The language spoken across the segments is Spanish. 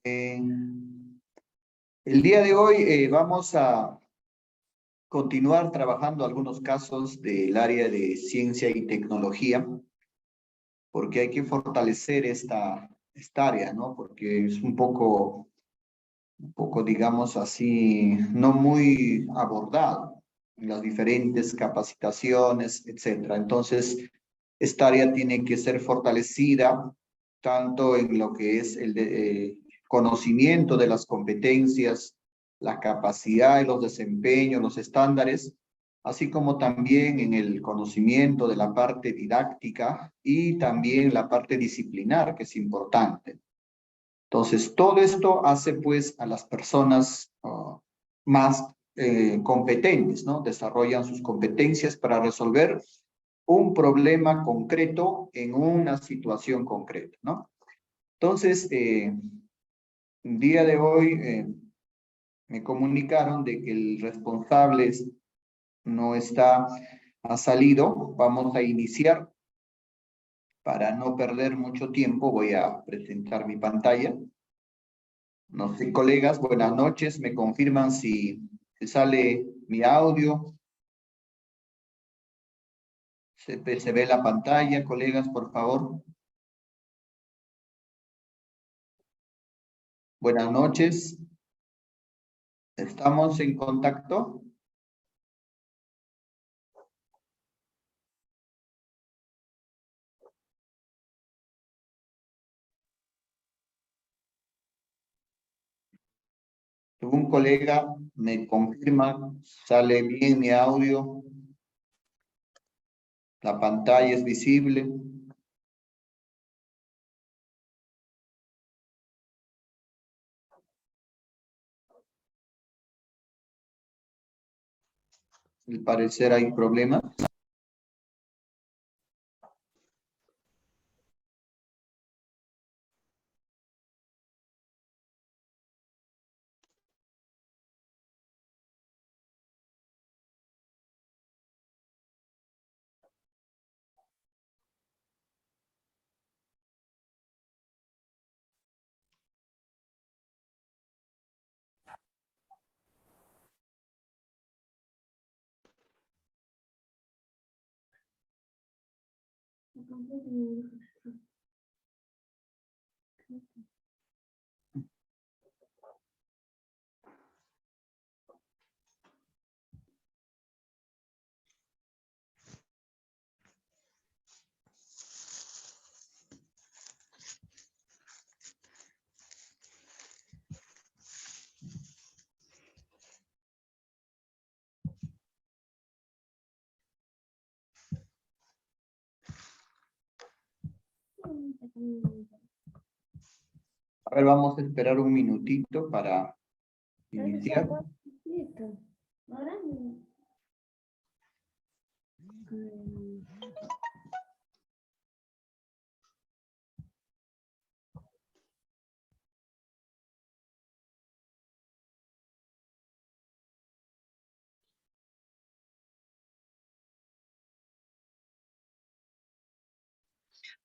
Eh, el día de hoy vamos a continuar trabajando algunos casos del área de ciencia y tecnología, porque hay que fortalecer esta área, ¿no? Porque es un poco, digamos así, no muy abordado en las diferentes capacitaciones, etcétera. Entonces, esta área tiene que ser fortalecida tanto en lo que es el conocimiento de las competencias, la capacidad y los desempeños, los estándares, así como también en el conocimiento de la parte didáctica y también la parte disciplinar, que es importante. Entonces, todo esto hace pues a las personas más competentes, ¿no? Desarrollan sus competencias para resolver un problema concreto en una situación concreta, ¿no? Entonces, el día de hoy me comunicaron de que el responsable no ha salido. Vamos a iniciar. Para no perder mucho tiempo, voy a presentar mi pantalla. No sé, colegas, buenas noches. ¿Me confirman si sale mi audio? ¿Se ve la pantalla, colegas, por favor? Buenas noches. ¿Estamos en contacto? ¿Algún colega me confirma? ¿Sale bien mi audio? ¿La pantalla es visible? Al parecer hay problemas. A ver, vamos a esperar un minutito para iniciar.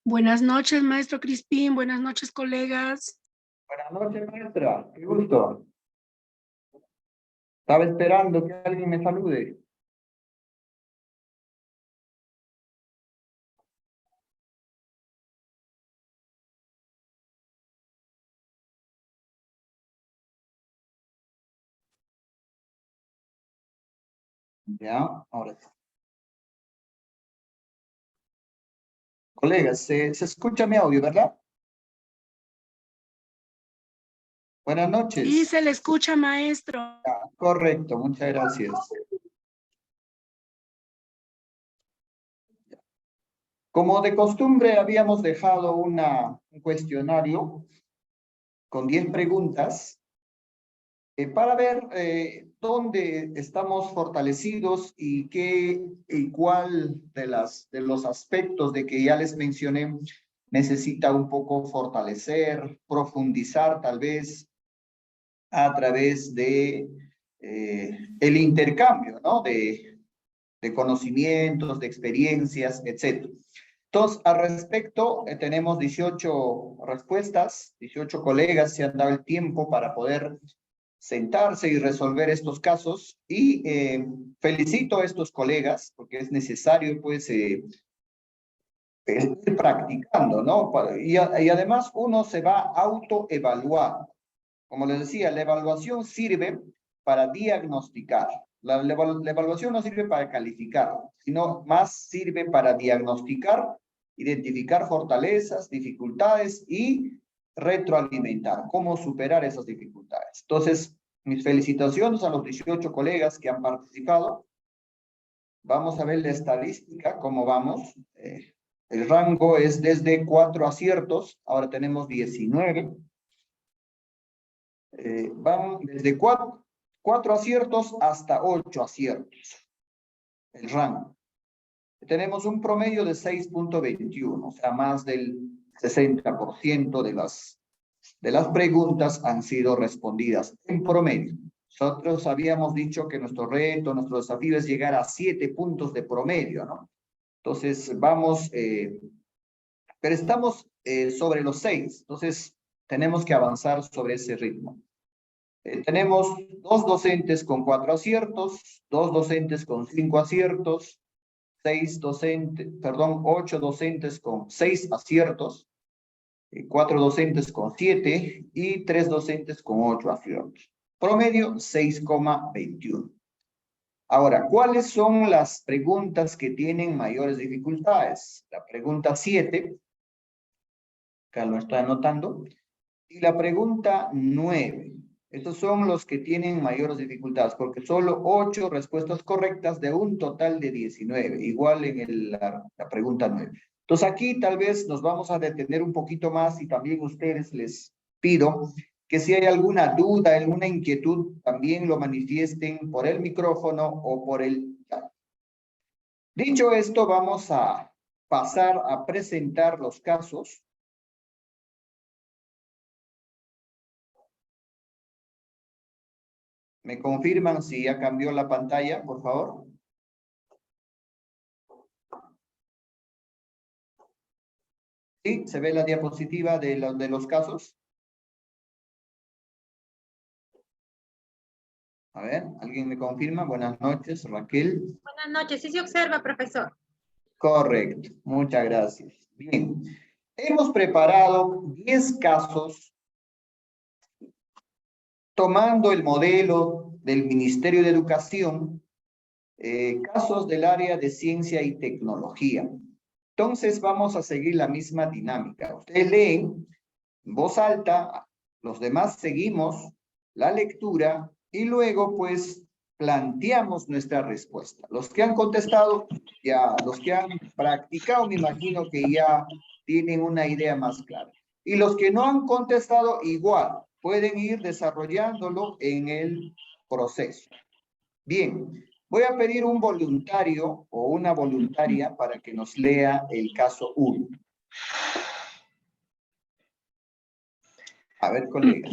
Buenas noches, maestro Crispín. Buenas noches, colegas. Buenas noches, maestra. Qué gusto. Estaba esperando que alguien me salude. Ya, ahora sí. Colegas, se escucha mi audio, ¿verdad? Buenas noches. Sí, se le escucha, maestro. Correcto, muchas gracias. Como de costumbre, habíamos dejado un cuestionario con 10 preguntas para ver dónde estamos fortalecidos y qué y cuál de los aspectos de que ya les mencioné necesita un poco fortalecer, profundizar tal vez a través de el intercambio, ¿no? De conocimientos, de experiencias, etc. Entonces, al respecto, tenemos 18 respuestas, 18 colegas se han dado el tiempo para poder sentarse y resolver estos casos, y felicito a estos colegas porque es necesario, pues, ir practicando, ¿no? Y además uno se va autoevaluando. Como les decía, la evaluación sirve para diagnosticar. La evaluación no sirve para calificar, sino más sirve para diagnosticar, identificar fortalezas, dificultades y retroalimentar, cómo superar esas dificultades. Entonces, mis felicitaciones a los 18 colegas que han participado. Vamos a ver la estadística, cómo vamos. El rango es desde 4 aciertos, ahora tenemos 19. Van desde 4 aciertos hasta 8 aciertos, el rango. Tenemos un promedio de 6.21, o sea, más del 60% de las preguntas han sido respondidas en promedio. Nosotros habíamos dicho que nuestro reto, nuestro desafío es llegar a 7 puntos de promedio, ¿no? Entonces, vamos, pero estamos sobre los 6, entonces tenemos que avanzar sobre ese ritmo. Tenemos 2 docentes con 4 aciertos, 2 docentes con 5 aciertos, 8 docentes con 6 aciertos, 4 docentes con 7 y 3 docentes con 8 aciertos. Promedio 6,21. Ahora, ¿cuáles son las preguntas que tienen mayores dificultades? La pregunta 7, acá lo está anotando, y la pregunta 9. Estos son los que tienen mayores dificultades, porque solo 8 respuestas correctas de un total de 19, igual en la pregunta 9. Entonces aquí tal vez nos vamos a detener un poquito más, y también ustedes les pido que si hay alguna duda, alguna inquietud, también lo manifiesten por el micrófono o por el chat. Dicho esto, vamos a pasar a presentar los casos. ¿Me confirman si ya cambió la pantalla, por favor? ¿Sí? ¿Se ve la diapositiva de los casos? A ver, ¿alguien me confirma? Buenas noches, Raquel. Buenas noches, sí se observa, profesor. Correcto, muchas gracias. Bien, hemos preparado 10 casos tomando el modelo del Ministerio de Educación, casos del área de ciencia y tecnología. Entonces vamos a seguir la misma dinámica. Ustedes leen en voz alta, los demás seguimos la lectura y luego pues planteamos nuestra respuesta. Los que han contestado, ya, los que han practicado, me imagino que ya tienen una idea más clara. Y los que no han contestado, igual, pueden ir desarrollándolo en el proceso. Bien, voy a pedir un voluntario o una voluntaria para que nos lea el caso 1. A ver, colegas.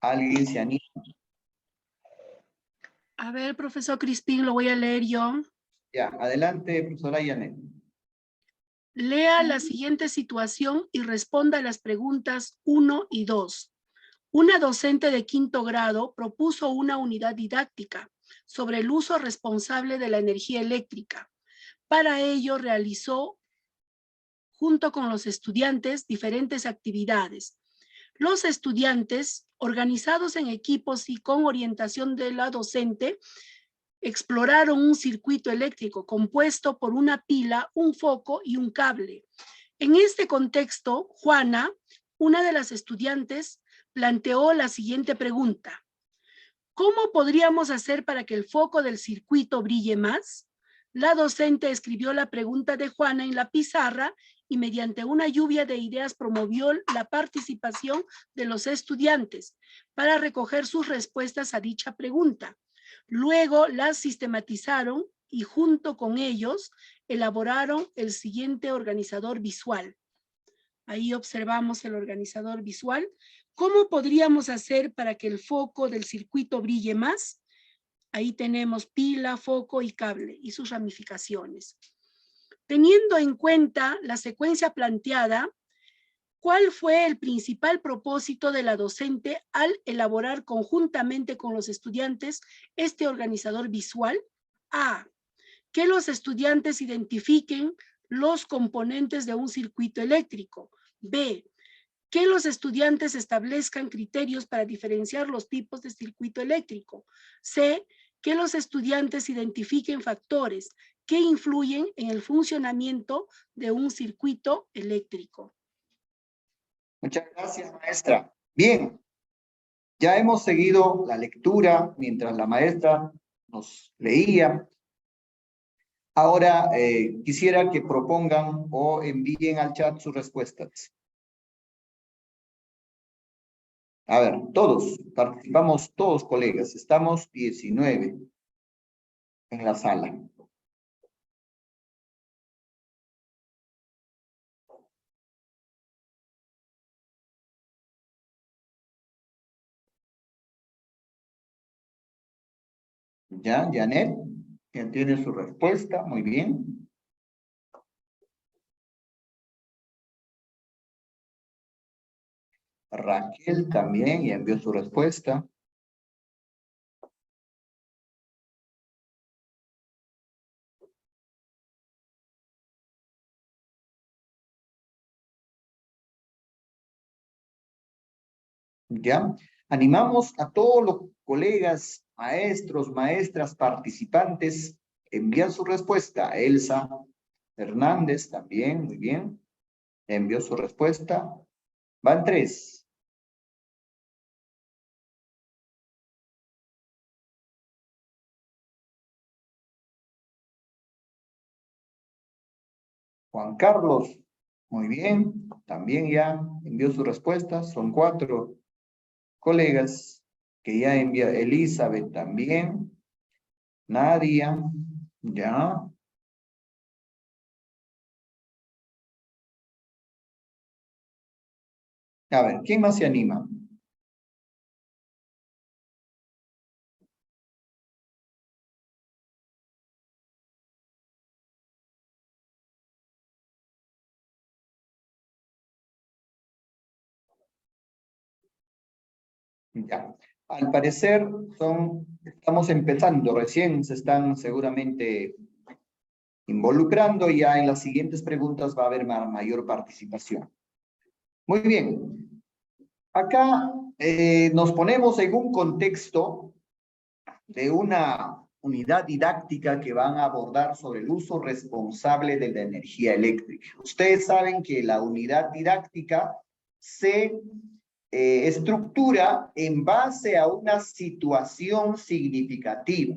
¿Alguien se anima? A ver, profesor Crispín, lo voy a leer yo. Ya, adelante, profesora Yanet. Lea la siguiente situación y responda a las preguntas 1 y 2. Una docente de 5º grado propuso una unidad didáctica sobre el uso responsable de la energía eléctrica. Para ello realizó, junto con los estudiantes, diferentes actividades. Los estudiantes, organizados en equipos y con orientación de la docente, exploraron un circuito eléctrico compuesto por una pila, un foco y un cable. En este contexto, Juana, una de las estudiantes, planteó la siguiente pregunta: ¿cómo podríamos hacer para que el foco del circuito brille más? La docente escribió la pregunta de Juana en la pizarra y mediante una lluvia de ideas promovió la participación de los estudiantes para recoger sus respuestas a dicha pregunta. Luego las sistematizaron y junto con ellos elaboraron el siguiente organizador visual. Ahí observamos el organizador visual. ¿Cómo podríamos hacer para que el foco del circuito brille más? Ahí tenemos pila, foco y cable y sus ramificaciones. Teniendo en cuenta la secuencia planteada, ¿cuál fue el principal propósito de la docente al elaborar conjuntamente con los estudiantes este organizador visual? A. Que los estudiantes identifiquen los componentes de un circuito eléctrico. B. Que los estudiantes establezcan criterios para diferenciar los tipos de circuito eléctrico. C. Que los estudiantes identifiquen factores que influyen en el funcionamiento de un circuito eléctrico. Muchas gracias, maestra. Bien, ya hemos seguido la lectura mientras la maestra nos leía. Ahora quisiera que propongan o envíen al chat sus respuestas. A ver, todos, participamos todos, colegas. Estamos 19 en la sala. Ya, Janet, ya tiene su respuesta, muy bien. Raquel también ya envió su respuesta. ¿Ya? Animamos a todos los colegas, maestros, maestras, participantes, envían su respuesta. Elsa Hernández también, muy bien, envió su respuesta. Van 3. Juan Carlos, muy bien, también ya envió su respuesta. Son 4 colegas que ya envió. Elizabeth también. Nadia, ya. A ver, ¿quién más se anima? Ya. Al parecer estamos empezando, recién se están seguramente involucrando, y ya en las siguientes preguntas va a haber mayor participación. Muy bien. Acá nos ponemos en un contexto de una unidad didáctica que van a abordar sobre el uso responsable de la energía eléctrica. Ustedes saben que la unidad didáctica se estructura en base a una situación significativa,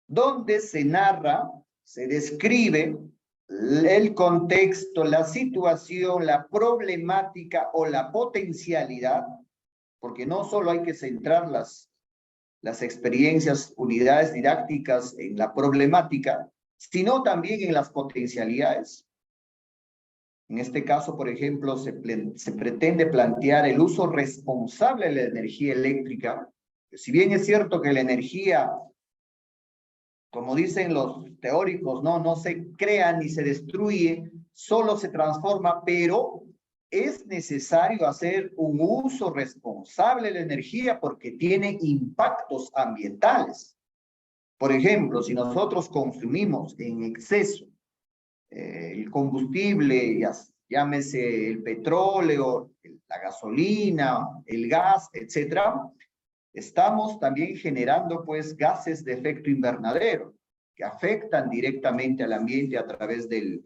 donde se narra, se describe el contexto, la situación, la problemática o la potencialidad, porque no solo hay que centrar las experiencias, unidades didácticas en la problemática, sino también en las potencialidades. En este caso, por ejemplo, se pretende plantear el uso responsable de la energía eléctrica. Si bien es cierto que la energía, como dicen los teóricos, no se crea ni se destruye, solo se transforma, pero es necesario hacer un uso responsable de la energía porque tiene impactos ambientales. Por ejemplo, si nosotros consumimos en exceso el combustible, llámese el petróleo, la gasolina, el gas, etcétera, estamos también generando pues gases de efecto invernadero que afectan directamente al ambiente a través del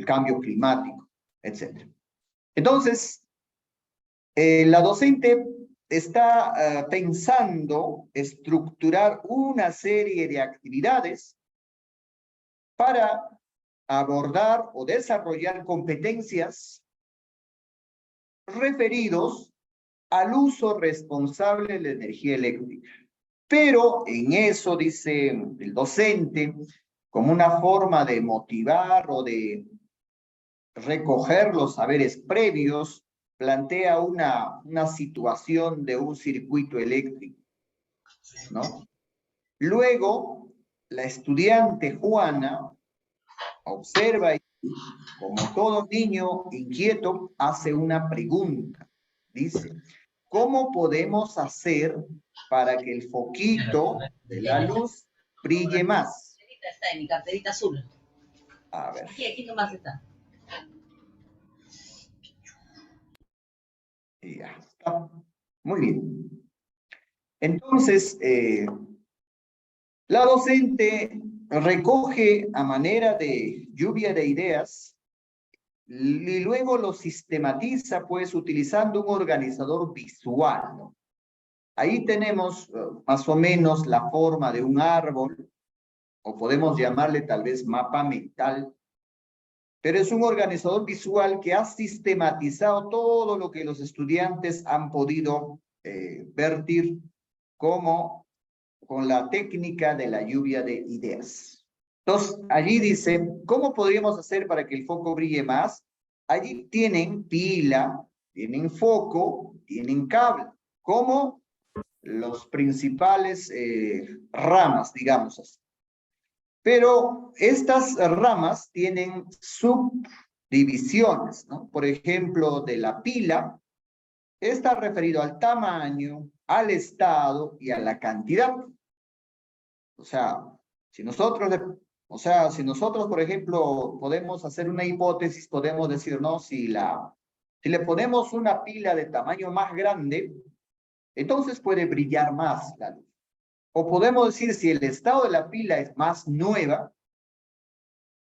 cambio climático, etcétera. Entonces, la docente está pensando estructurar una serie de actividades para abordar o desarrollar competencias referidos al uso responsable de la energía eléctrica. Pero en eso, dice el docente, como una forma de motivar o de recoger los saberes previos, plantea una situación de un circuito eléctrico, ¿no? Luego, la estudiante Juana observa y, como todo niño inquieto, hace una pregunta. Dice, ¿cómo podemos hacer para que el foquito de la luz brille más? Está en mi carterita azul. A ver. Aquí nomás está. Y ya está. Muy bien. Entonces, la docente recoge a manera de lluvia de ideas y luego lo sistematiza, pues, utilizando un organizador visual, ¿no? Ahí tenemos más o menos la forma de un árbol, o podemos llamarle tal vez mapa mental, pero es un organizador visual que ha sistematizado todo lo que los estudiantes han podido vertir como con la técnica de la lluvia de ideas. Entonces, allí dice, ¿cómo podríamos hacer para que el foco brille más? Allí tienen pila, tienen foco, tienen cable, como los principales ramas, digamos así. Pero estas ramas tienen subdivisiones, ¿no? Por ejemplo, de la pila, está referido al tamaño, al estado y a la cantidad. O sea, si nosotros, por ejemplo, podemos hacer una hipótesis, podemos decir, ¿no? Si le ponemos una pila de tamaño más grande, entonces puede brillar más la luz. O podemos decir, si el estado de la pila es más nueva,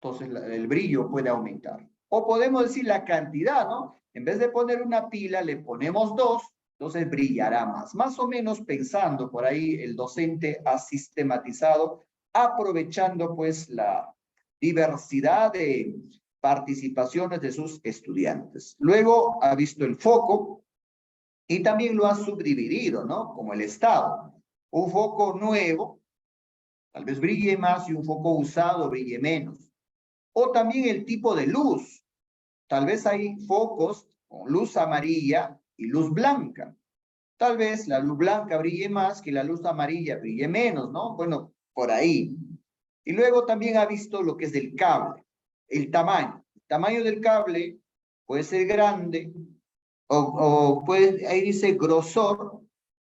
entonces el brillo puede aumentar. O podemos decir la cantidad, ¿no? En vez de poner una pila, le ponemos dos, entonces brillará más. Más o menos pensando por ahí, el docente ha sistematizado, aprovechando pues la diversidad de participaciones de sus estudiantes. Luego ha visto el foco y también lo ha subdividido, ¿no? Como el estado. Un foco nuevo tal vez brille más y un foco usado brille menos. O también el tipo de luz. Tal vez hay focos con luz amarilla y luz blanca. Tal vez la luz blanca brille más que la luz amarilla brille menos, ¿no? Bueno, por ahí. Y luego también ha visto lo que es el cable, el tamaño. El tamaño del cable puede ser grande o puede, ahí dice grosor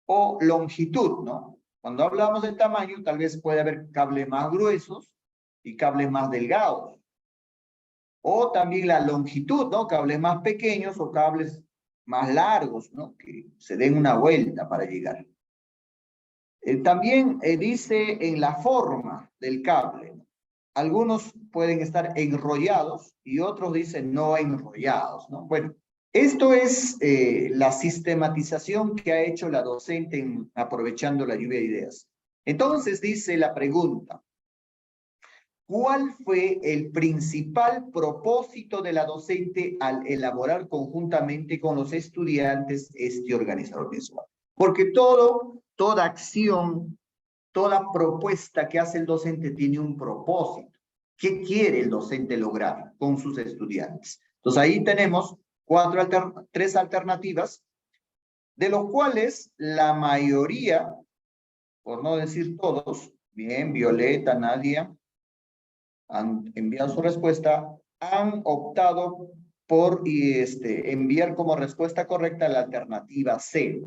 o longitud, ¿no? Cuando hablamos de tamaño, tal vez puede haber cables más gruesos y cables más delgados. O también la longitud, ¿no? Cables más pequeños o cables más largos, ¿no? Que se den una vuelta para llegar. También dice en la forma del cable, ¿no? Algunos pueden estar enrollados y otros dicen no enrollados, ¿no? Bueno, esto es la sistematización que ha hecho la docente aprovechando la lluvia de ideas. Entonces dice la pregunta, ¿cuál fue el principal propósito de la docente al elaborar conjuntamente con los estudiantes este organizador visual? Porque toda acción, toda propuesta que hace el docente tiene un propósito. ¿Qué quiere el docente lograr con sus estudiantes? Entonces ahí tenemos tres alternativas, de los cuales la mayoría, por no decir todos, bien, Violeta, Nadia, han enviado su respuesta, han optado por enviar como respuesta correcta la alternativa C.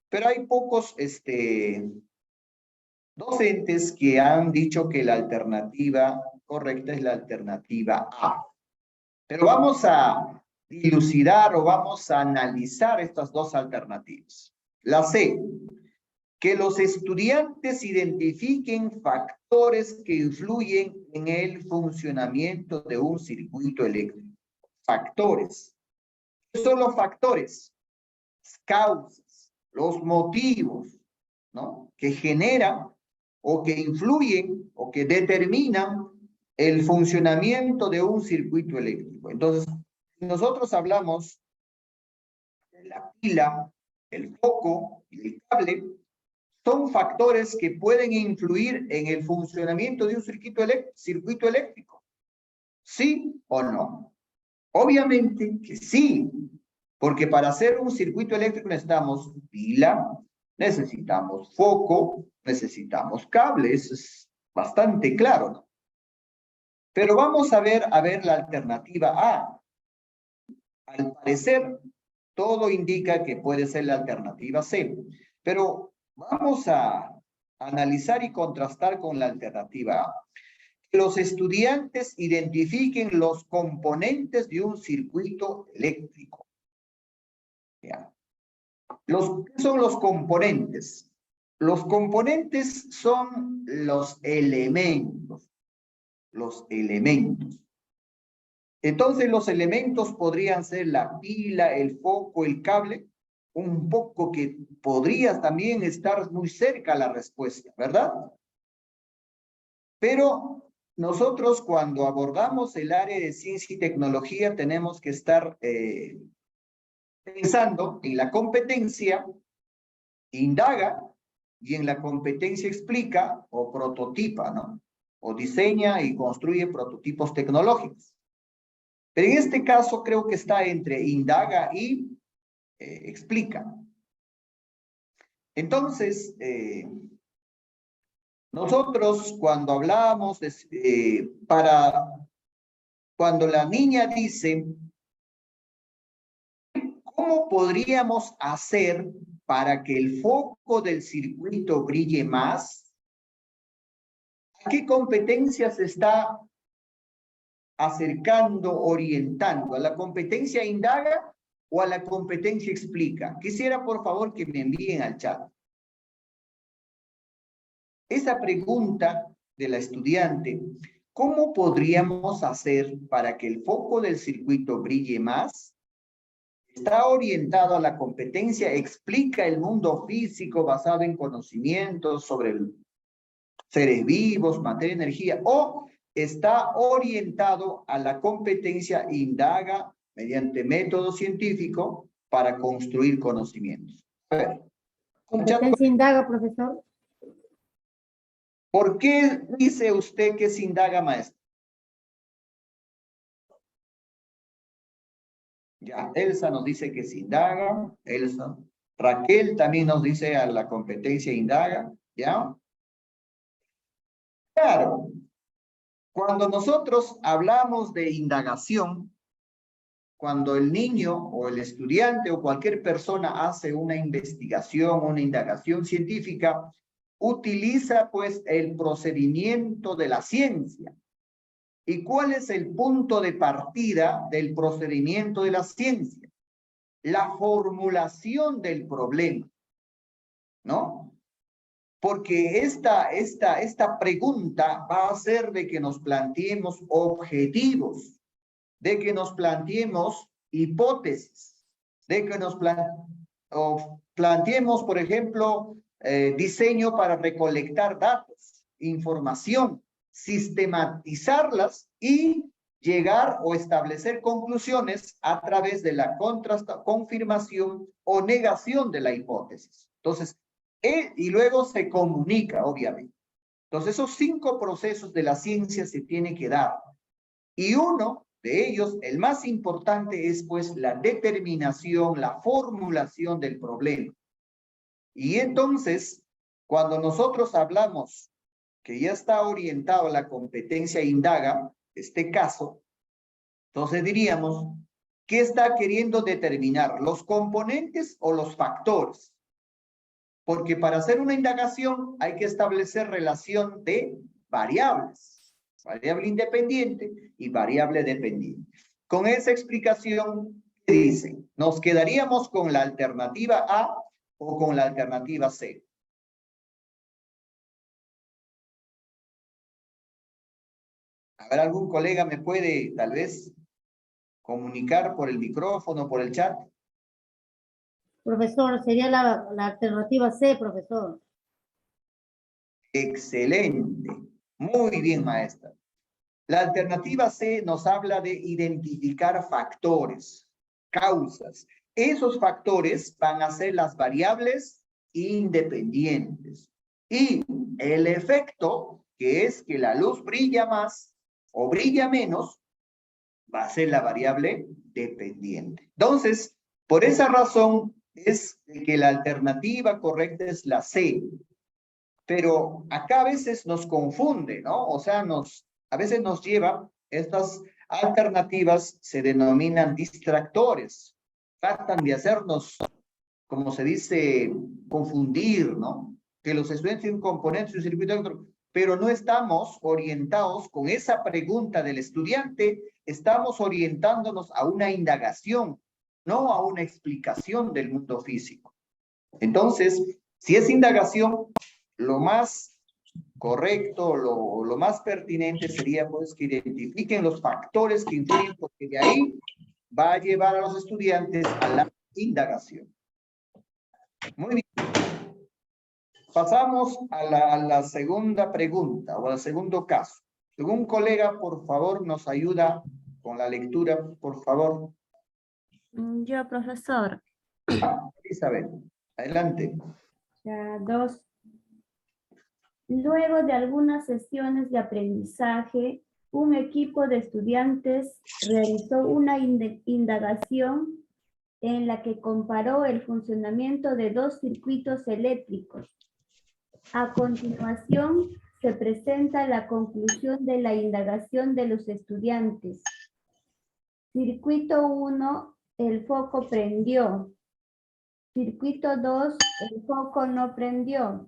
Pero hay pocos docentes que han dicho que la alternativa correcta es la alternativa A. Pero vamos a dilucidar o vamos a analizar estas dos alternativas. La C, que los estudiantes identifiquen factores que influyen en el funcionamiento de un circuito eléctrico. Factores. ¿Qué son los factores? Causas, los motivos, ¿no? Que generan o que influyen o que determinan el funcionamiento de un circuito eléctrico. Entonces, nosotros hablamos de la pila, el foco y el cable, son factores que pueden influir en el funcionamiento de un circuito eléctrico. ¿Sí o no? Obviamente que sí, porque para hacer un circuito eléctrico necesitamos pila, necesitamos foco, necesitamos cable, eso es bastante claro, ¿no? Pero vamos a ver la alternativa A. Al parecer, todo indica que puede ser la alternativa C. Pero vamos a analizar y contrastar con la alternativa A. Que los estudiantes identifiquen los componentes de un circuito eléctrico. ¿Ya? ¿Qué son los componentes? Los componentes son los elementos. Los elementos. Entonces, los elementos podrían ser la pila, el foco, el cable, un poco que podría también estar muy cerca a la respuesta, ¿verdad? Pero nosotros cuando abordamos el área de ciencia y tecnología tenemos que estar pensando en la competencia, indaga, y en la competencia explica o prototipa, ¿no? O diseña y construye prototipos tecnológicos. Pero en este caso creo que está entre indaga y explica. Entonces, nosotros cuando hablamos, cuando la niña dice, ¿cómo podríamos hacer para que el foco del circuito brille más? ¿A qué competencias está acercando, orientando? ¿A la competencia indaga o a la competencia explica? Quisiera, por favor, que me envíen al chat. Esa pregunta de la estudiante, ¿cómo podríamos hacer para que el foco del circuito brille más? Está orientado a la competencia, explica el mundo físico basado en conocimientos sobre seres vivos, materia, energía, o está orientado a la competencia, indaga mediante método científico para construir conocimientos. A ver. Competencia indaga, profesor. ¿Por qué dice usted que se indaga, maestro? Ya, Elsa nos dice que se indaga, Elsa. Raquel también nos dice a la competencia indaga, ¿ya? Claro, cuando nosotros hablamos de indagación, cuando el niño o el estudiante o cualquier persona hace una investigación, una indagación científica, utiliza pues el procedimiento de la ciencia. ¿Y cuál es el punto de partida del procedimiento de la ciencia? La formulación del problema, ¿no? Porque esta pregunta va a hacer de que nos planteemos objetivos, de que nos planteemos hipótesis, de que nos planteemos, por ejemplo, diseño para recolectar datos, información, sistematizarlas y llegar o establecer conclusiones a través de la confirmación o negación de la hipótesis. Entonces, y luego se comunica, obviamente. Entonces, esos 5 procesos de la ciencia se tienen que dar. Y uno de ellos, el más importante, es pues la determinación, la formulación del problema. Y entonces, cuando nosotros hablamos que ya está orientado a la competencia indaga, este caso, entonces diríamos, ¿qué está queriendo determinar? ¿Los componentes o los factores? Porque para hacer una indagación hay que establecer relación de variables, variable independiente y variable dependiente. Con esa explicación, ¿qué dice? ¿Nos quedaríamos con la alternativa A o con la alternativa C? A ver, ¿algún colega me puede tal vez comunicar por el micrófono, por el chat? Profesor, sería la alternativa C, profesor. Excelente. Muy bien, maestra. La alternativa C nos habla de identificar factores, causas. Esos factores van a ser las variables independientes. Y el efecto, que es que la luz brilla más o brilla menos, va a ser la variable dependiente. Entonces, por esa razón es que la alternativa correcta es la C. Pero acá a veces nos confunde, ¿no? O sea, nos a veces nos lleva, estas alternativas se denominan distractores, tratan de hacernos, como se dice, confundir, ¿no? Que los estudiantes tienen componentes de un circuito electrónico, pero no estamos orientados con esa pregunta del estudiante, estamos orientándonos a una indagación, no a una explicación del mundo físico. Entonces, si es indagación, lo más correcto, lo más pertinente sería pues que identifiquen los factores que influyen, porque de ahí va a llevar a los estudiantes a la indagación. Muy bien. Pasamos a la segunda pregunta o al segundo caso. ¿Algún colega, por favor, nos ayuda con la lectura, por favor? Yo, profesor. Isabel, adelante. Ya, 2. Luego de algunas sesiones de aprendizaje, un equipo de estudiantes realizó una indagación en la que comparó el funcionamiento de 2 circuitos eléctricos. A continuación, se presenta la conclusión de la indagación de los estudiantes. Circuito 1, el foco prendió. Circuito 2, el foco no prendió.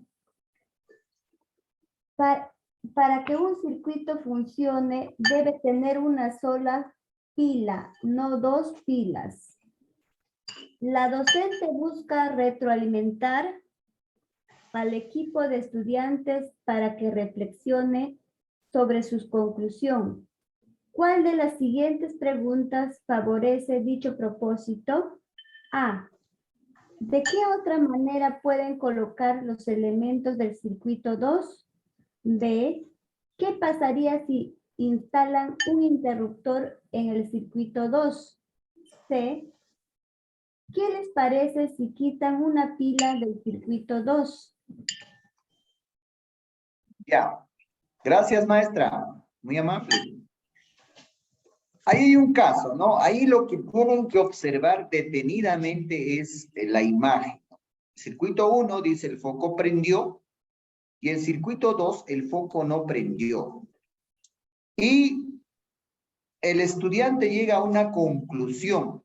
Para que un circuito funcione, debe tener una sola pila, no 2 pilas. La docente busca retroalimentar al equipo de estudiantes para que reflexione sobre sus conclusiones. ¿Cuál de las siguientes preguntas favorece dicho propósito? A. ¿De qué otra manera pueden colocar los elementos del circuito 2? B. ¿Qué pasaría si instalan un interruptor en el circuito 2? C. ¿Qué les parece si quitan una pila del circuito 2? Ya. Gracias, maestra. Muy amable. Ahí hay un caso, ¿no? Ahí lo que tienen que observar detenidamente es la imagen. El circuito 1 dice el foco prendió y el circuito 2 el foco no prendió. Y el estudiante llega a una conclusión.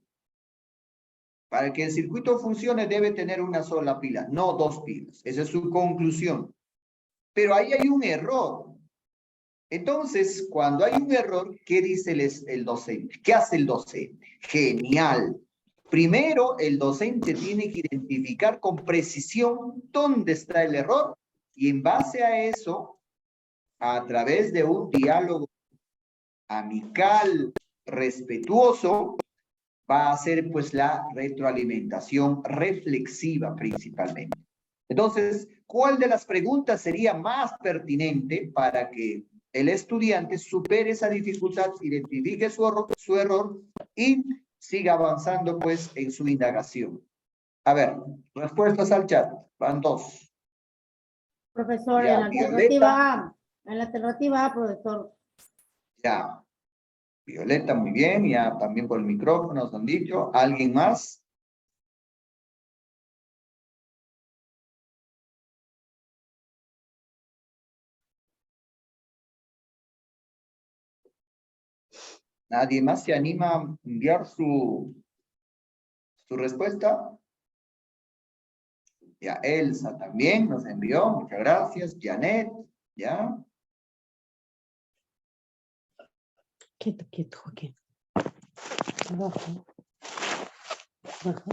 Para que el circuito funcione debe tener una sola pila, no 2 pilas. Esa es su conclusión. Pero ahí hay un error. Entonces, cuando hay un error, ¿qué dice el docente? ¿Qué hace el docente? Genial. Primero, el docente tiene que identificar con precisión dónde está el error y en base a eso, a través de un diálogo amical, respetuoso, va a hacer pues la retroalimentación reflexiva principalmente. Entonces, ¿cuál de las preguntas sería más pertinente para que el estudiante supere esa dificultad, identifique su error y siga avanzando pues en su indagación? A ver, respuestas al chat. Van 2. Profesor, Ya, en la alternativa A. En la alternativa A, profesor. Ya. Violeta, muy bien. Ya también por el micrófono nos han dicho. ¿Alguien más? ¿Nadie más se anima a enviar su respuesta? Ya, Elsa también nos envió. Muchas gracias. Janet, ¿ya? Quieto, quieto, Joaquín. Abajo. Abajo.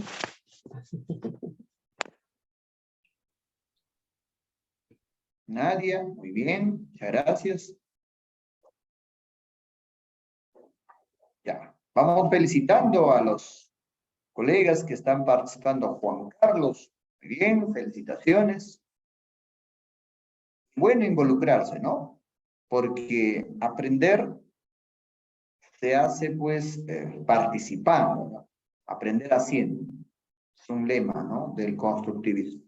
Nadia, muy bien. Muchas gracias. Ya, vamos felicitando a los colegas que están participando. Juan Carlos, muy bien, felicitaciones. Bueno involucrarse, ¿no? Porque aprender se hace pues participando, ¿no? Aprender haciendo. Es un lema, ¿no? Del constructivismo.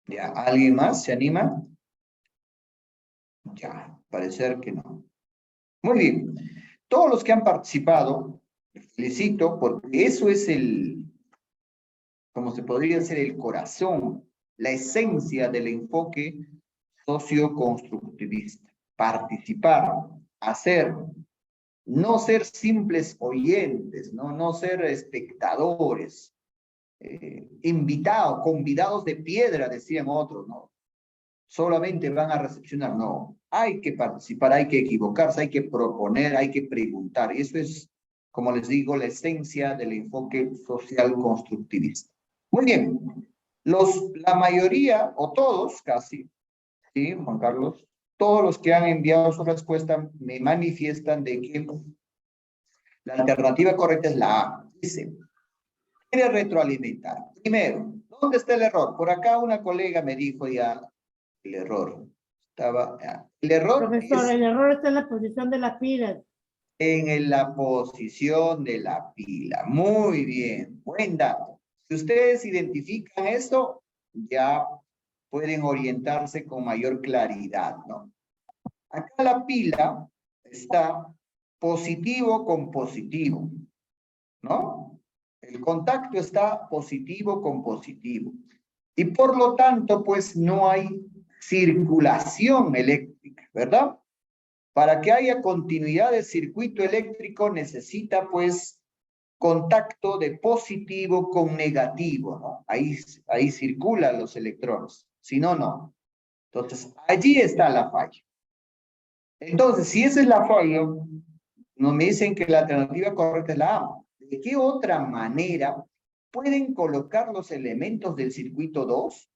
Ya, ¿alguien más se anima? Ya, parecer que no. Muy bien. Todos los que han participado, les felicito porque eso es como se podría decir, el corazón la esencia del enfoque socioconstructivista. Participar, hacer, no ser simples oyentes, no ser espectadores, invitados, convidados de piedra, decían otros, ¿no? Solamente van a recepcionar, no. Hay que participar, hay que equivocarse, hay que proponer, hay que preguntar. Y eso es, como les digo, la esencia del enfoque social constructivista. Muy bien. La mayoría, o todos casi, ¿sí, Juan Carlos? Todos los que han enviado su respuesta me manifiestan de que la alternativa correcta es la A. Dice, quiere retroalimentar. Primero, ¿dónde está el error? Por acá una colega me dijo ya el error. El error Profesor, es el error está en la posición de las pilas. en la posición de la pila. Muy bien, buen dato. Si ustedes identifican esto, ya pueden orientarse con mayor claridad, ¿no? Acá la pila está positivo con positivo, ¿no? El contacto está positivo con positivo. Y por lo tanto, pues no hay circulación eléctrica, ¿verdad? Para que haya continuidad del circuito eléctrico necesita, pues, contacto de positivo con negativo, ¿no? Ahí circulan los electrones, si no, no. Entonces, allí está la falla. Entonces, si esa es la falla, nos me dicen que la alternativa correcta es la A. ¿De qué otra manera pueden colocar los elementos del circuito 2?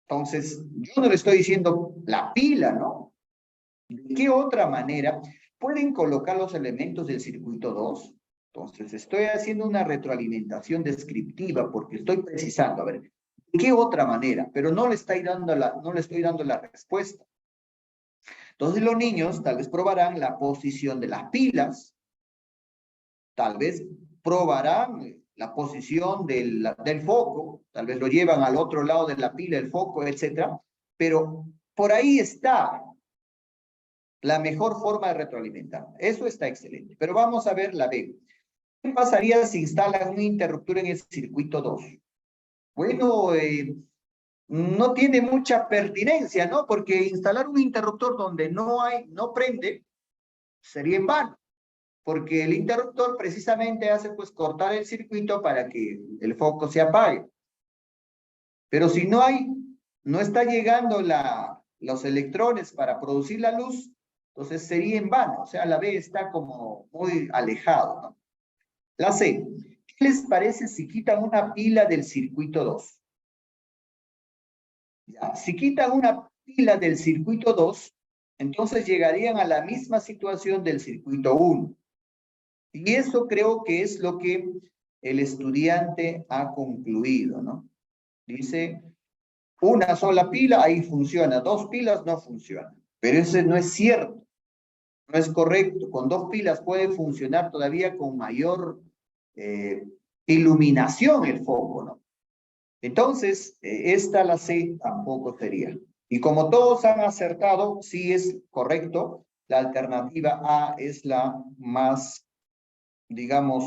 Entonces, yo no le estoy diciendo la pila, ¿no? ¿De qué otra manera pueden colocar los elementos del circuito 2? Entonces, estoy haciendo una retroalimentación descriptiva porque estoy precisando, a ver, ¿de qué otra manera? Pero no le estoy dando la respuesta. Entonces, los niños tal vez probarán la posición de las pilas, tal vez probarán la posición del foco, tal vez lo llevan al otro lado de la pila, el foco, etcétera, pero por ahí está la mejor forma de retroalimentar. Eso está excelente. Pero vamos a ver la B. ¿Qué pasaría si instalan un interruptor en el circuito 2? Bueno, no tiene mucha pertinencia, ¿no? Porque instalar un interruptor donde no prende, sería en vano. Porque el interruptor precisamente hace pues cortar el circuito para que el foco se apague. Pero si no está llegando los electrones para producir la luz, entonces sería en vano. O sea, la B está como muy alejado, ¿no? La C. ¿Qué les parece si quitan una pila del circuito 2? Ya, si quitan una pila del circuito 2, entonces llegarían a la misma situación del circuito 1. Y eso creo que es lo que el estudiante ha concluido, ¿no? Dice, una sola pila, ahí funciona, 2 pilas no funciona. Pero eso no es cierto, no es correcto. Con 2 pilas puede funcionar todavía con mayor iluminación el foco, ¿no? Entonces, la C tampoco sería. Y como todos han acertado, sí es correcto, la alternativa A es la más, digamos,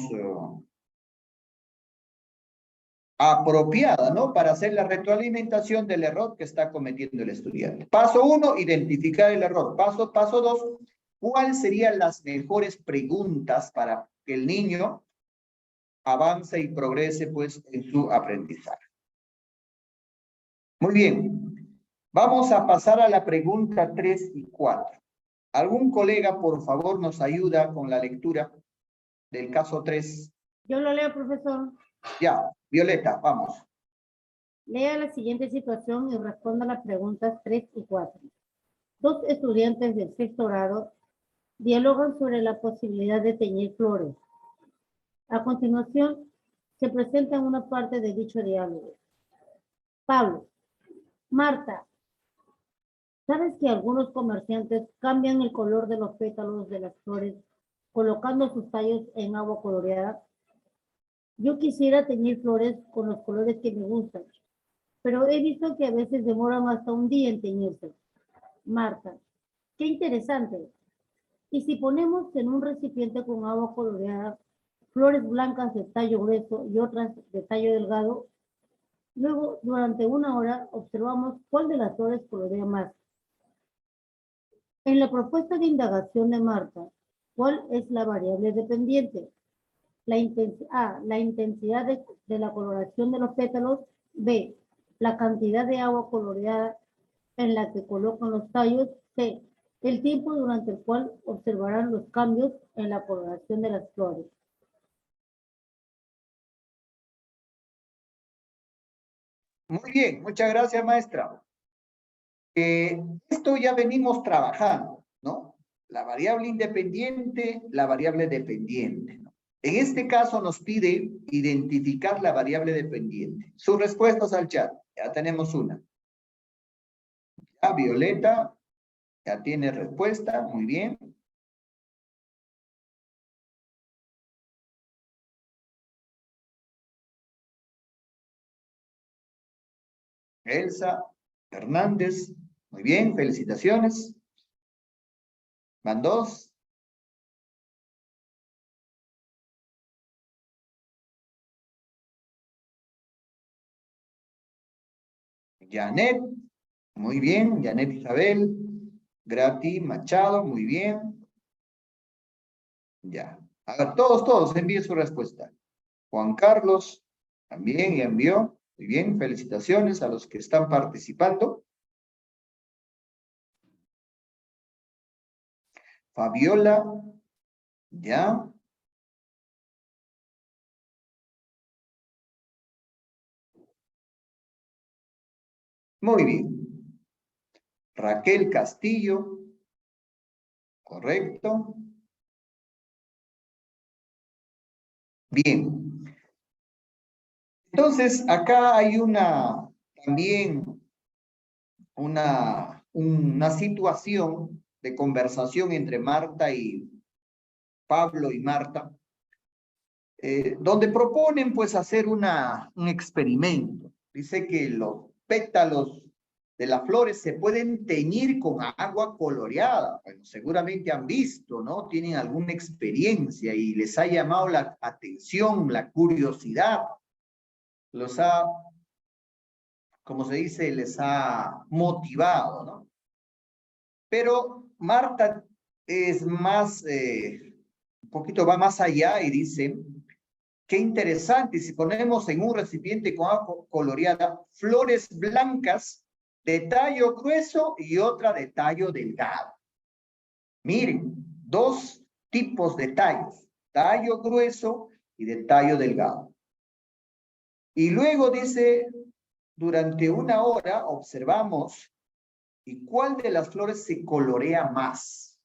apropiada, ¿no? Para hacer la retroalimentación del error que está cometiendo el estudiante. Paso 1, identificar el error. Paso 2, ¿cuáles serían las mejores preguntas para que el niño avance y progrese, pues, en su aprendizaje? Muy bien. Vamos a pasar a la pregunta 3 y 4. ¿Algún colega, por favor, nos ayuda con la lectura del caso 3? Yo lo leo, profesor. Ya, Violeta, vamos. Lea la siguiente situación y responda las preguntas 3 y 4. 2 estudiantes del 6º grado dialogan sobre la posibilidad de teñir flores. A continuación, se presenta una parte de dicho diálogo. Pablo, Marta, ¿sabes que algunos comerciantes cambian el color de los pétalos de las flores colocando sus tallos en agua coloreada? Yo quisiera teñir flores con los colores que me gustan, pero he visto que a veces demoran hasta un día en teñirse. Marta, qué interesante. Y si ponemos en un recipiente con agua coloreada flores blancas de tallo grueso y otras de tallo delgado, Luego, durante una hora, observamos cuál de las flores colorea más. En la propuesta de indagación de Marta, ¿cuál es la variable dependiente? A, la intensidad de la coloración de los pétalos. B, la cantidad de agua coloreada en la que colocan los tallos. C, el tiempo durante el cual observarán los cambios en la coloración de las flores. Muy bien, muchas gracias, maestra. Esto ya venimos trabajando, ¿no? La variable independiente, la variable dependiente, ¿no? En este caso nos pide identificar la variable dependiente. Sus respuestas al chat. Ya tenemos una. Ya, Violeta, ya tiene respuesta. Muy bien. Elsa Hernández. Muy bien, felicitaciones. Van dos. Janet, muy bien. Janet Isabel. Grati Machado, muy bien. Ya. A ver, todos envíen su respuesta. Juan Carlos también ya envió. Muy bien, felicitaciones a los que están participando. Fabiola, ya. Muy bien. Raquel Castillo, correcto. Bien. Entonces, acá hay también una situación de conversación entre Marta y Pablo y Marta, donde proponen pues hacer un experimento. Dice que los pétalos de las flores se pueden teñir con agua coloreada. Bueno, seguramente han visto, ¿no? Tienen alguna experiencia y les ha llamado la atención, la curiosidad. Los ha, como se dice, les ha motivado, ¿no? Pero Marta es más, un poquito va más allá y dice, qué interesante, si ponemos en un recipiente con agua coloreada flores blancas de tallo grueso y otra de tallo delgado. Miren, dos tipos de tallos, tallo grueso y de tallo delgado. Y luego dice, durante una hora observamos y cuál de las flores se colorea más.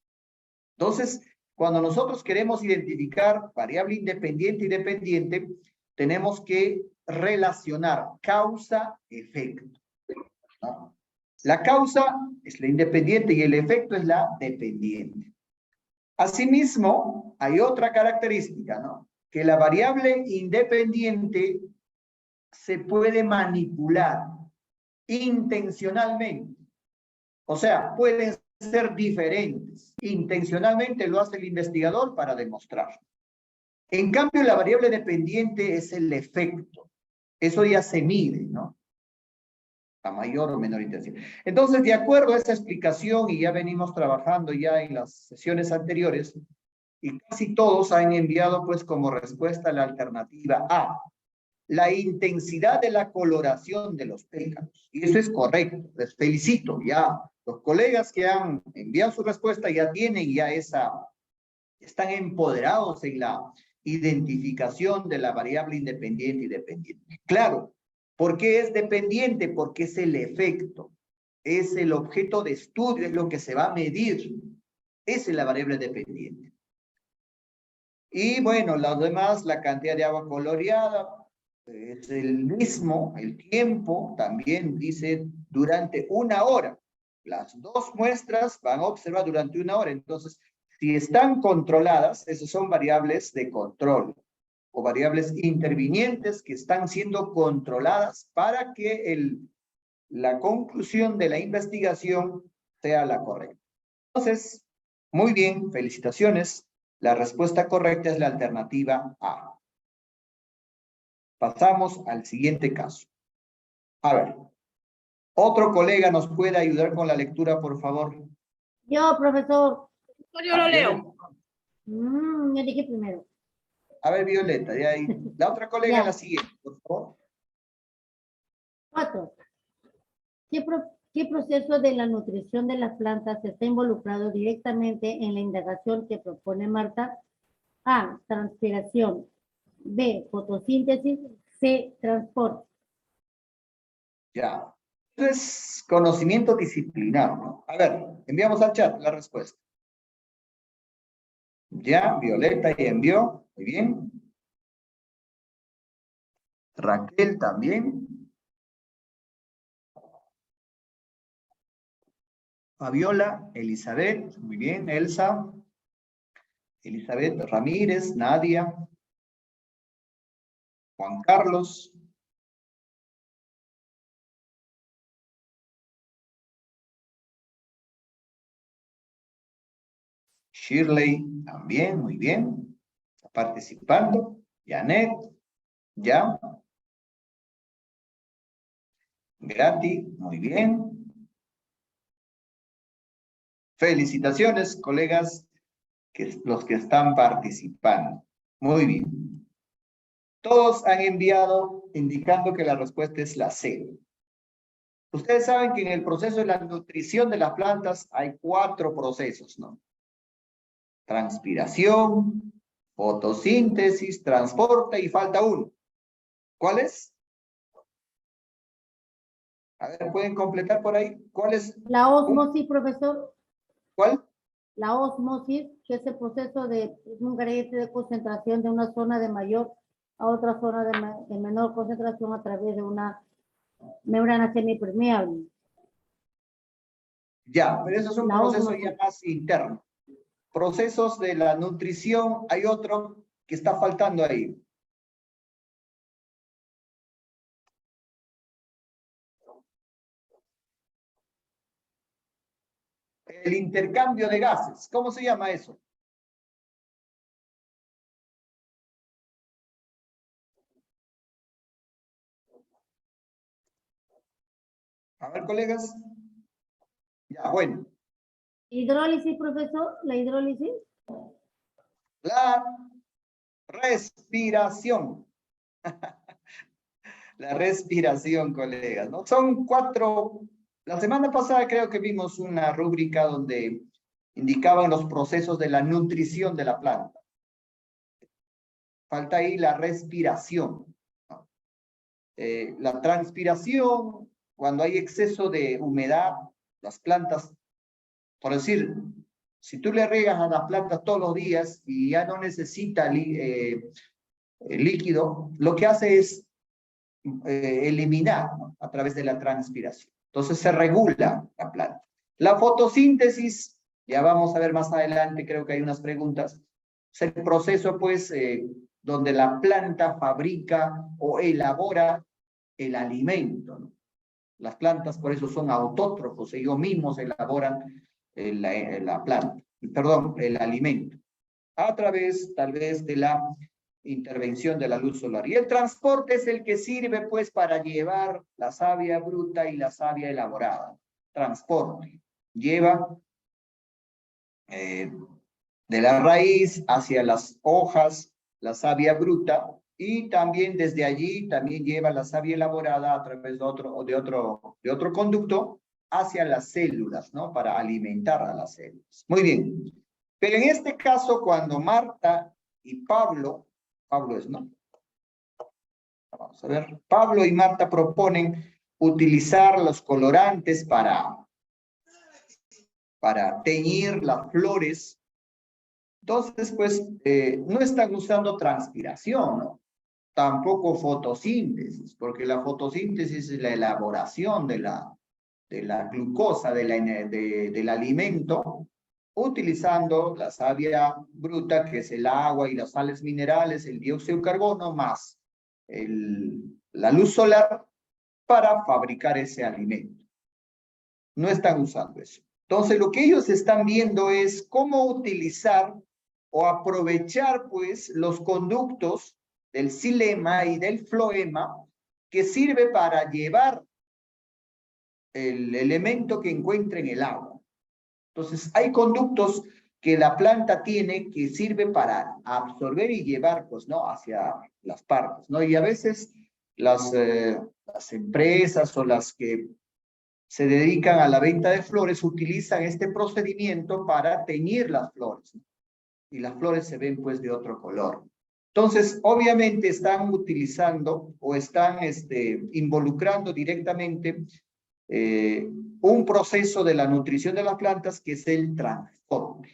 Entonces, cuando nosotros queremos identificar variable independiente y dependiente, tenemos que relacionar causa-efecto, ¿no? La causa es la independiente y el efecto es la dependiente. Asimismo, hay otra característica, ¿no? Que la variable independiente se puede manipular intencionalmente. O sea, pueden ser diferentes. Intencionalmente lo hace el investigador para demostrar. En cambio, la variable dependiente es el efecto. Eso ya se mide, ¿no? A mayor o menor intensidad. Entonces, de acuerdo a esa explicación, y ya venimos trabajando ya en las sesiones anteriores, y casi todos han enviado pues como respuesta la alternativa A, la intensidad de la coloración de los pétalos. Y eso es correcto, les felicito, ya los colegas que han enviado su respuesta ya tienen ya están empoderados en la identificación de la variable independiente y dependiente. Claro, ¿por qué es dependiente? Porque es el efecto, es el objeto de estudio, es lo que se va a medir. Esa es la variable dependiente. Y bueno, los demás, la cantidad de agua coloreada, es el mismo, el tiempo también dice durante una hora. Las dos muestras van a observar durante una hora. Entonces, si están controladas, esas son variables de control o variables intervinientes que están siendo controladas para que la conclusión de la investigación sea la correcta. Entonces, muy bien, felicitaciones. La respuesta correcta es la alternativa A. Pasamos al siguiente caso. A ver, otro colega nos puede ayudar con la lectura, por favor. Yo, profesor. Yo lo leo. Yo dije primero. A ver, Violeta, de ahí. La otra colega, Ya. la siguiente, por favor. 4. ¿Qué proceso de la nutrición de las plantas está involucrado directamente en la indagación que propone Marta? A, transpiración. B, fotosíntesis. C, transporte. Ya. Esto es conocimiento disciplinar, ¿no? A ver, enviamos al chat la respuesta. Ya, Violeta ya envió. Muy bien. Raquel también. Fabiola, Elizabeth, muy bien. Elsa. Elizabeth Ramírez, Nadia. Juan Carlos. Shirley también, muy bien. Está participando. Janet, ya. Grati, muy bien. Felicitaciones, colegas, los que están participando. Muy bien. Todos han enviado indicando que la respuesta es la C. Ustedes saben que en el proceso de la nutrición de las plantas hay 4 procesos, ¿no? Transpiración, fotosíntesis, transporte y falta uno. ¿Cuál es? A ver, ¿pueden completar por ahí? ¿Cuál es? La ósmosis, profesor. ¿Cuál? La ósmosis, que es el proceso de un gradiente de concentración de una zona de mayor a otra zona de menor concentración a través de una membrana semipermeable. Ya, pero eso es un La proceso ósmosis. ya más interno. Procesos de la nutrición, hay otro que está faltando ahí. El intercambio de gases. ¿Cómo se llama eso? A ver, colegas. Ya, bueno. Hidrólisis, profesor, la hidrólisis. La respiración. La respiración, colegas, ¿no? Son 4. La semana pasada creo que vimos una rúbrica donde indicaban los procesos de la nutrición de la planta. Falta ahí la respiración, ¿no? La transpiración, cuando hay exceso de humedad, las plantas, por decir, si tú le riegas a las plantas todos los días y ya no necesita líquido, lo que hace es eliminar, ¿no? A través de la transpiración. Entonces se regula la planta. La fotosíntesis, ya vamos a ver más adelante, creo que hay unas preguntas, es el proceso pues donde la planta fabrica o elabora el alimento, ¿no? Las plantas por eso son autótrofos, ellos mismos elaboran la planta, perdón, el alimento, a través tal vez de la intervención de la luz solar. Y el transporte es el que sirve pues para llevar la savia bruta y la savia elaborada. Transporte. Lleva de la raíz hacia las hojas la savia bruta y también desde allí también lleva la savia elaborada a través de otro conducto hacia las células, ¿no? Para alimentar a las células. Muy bien. Pero en este caso, cuando Marta y Pablo es, ¿no? Vamos a ver. Pablo y Marta proponen utilizar los colorantes para teñir las flores. Entonces, pues, no están usando transpiración, ¿no? Tampoco fotosíntesis, porque la fotosíntesis es la elaboración de la glucosa del alimento, utilizando la savia bruta, que es el agua y las sales minerales, el dióxido de carbono, más la luz solar, para fabricar ese alimento. No están usando eso. Entonces, lo que ellos están viendo es cómo utilizar o aprovechar, pues, los conductos del xilema y del floema, que sirve para llevar el elemento que encuentra en el agua. Entonces, hay conductos que la planta tiene que sirve para absorber y llevar, pues, ¿no? Hacia las partes, ¿no? Y a veces las empresas o las que se dedican a la venta de flores utilizan este procedimiento para teñir las flores, ¿no? Y las flores se ven, pues, de otro color. Entonces, obviamente están utilizando o están involucrando directamente un proceso de la nutrición de las plantas que es el transporte.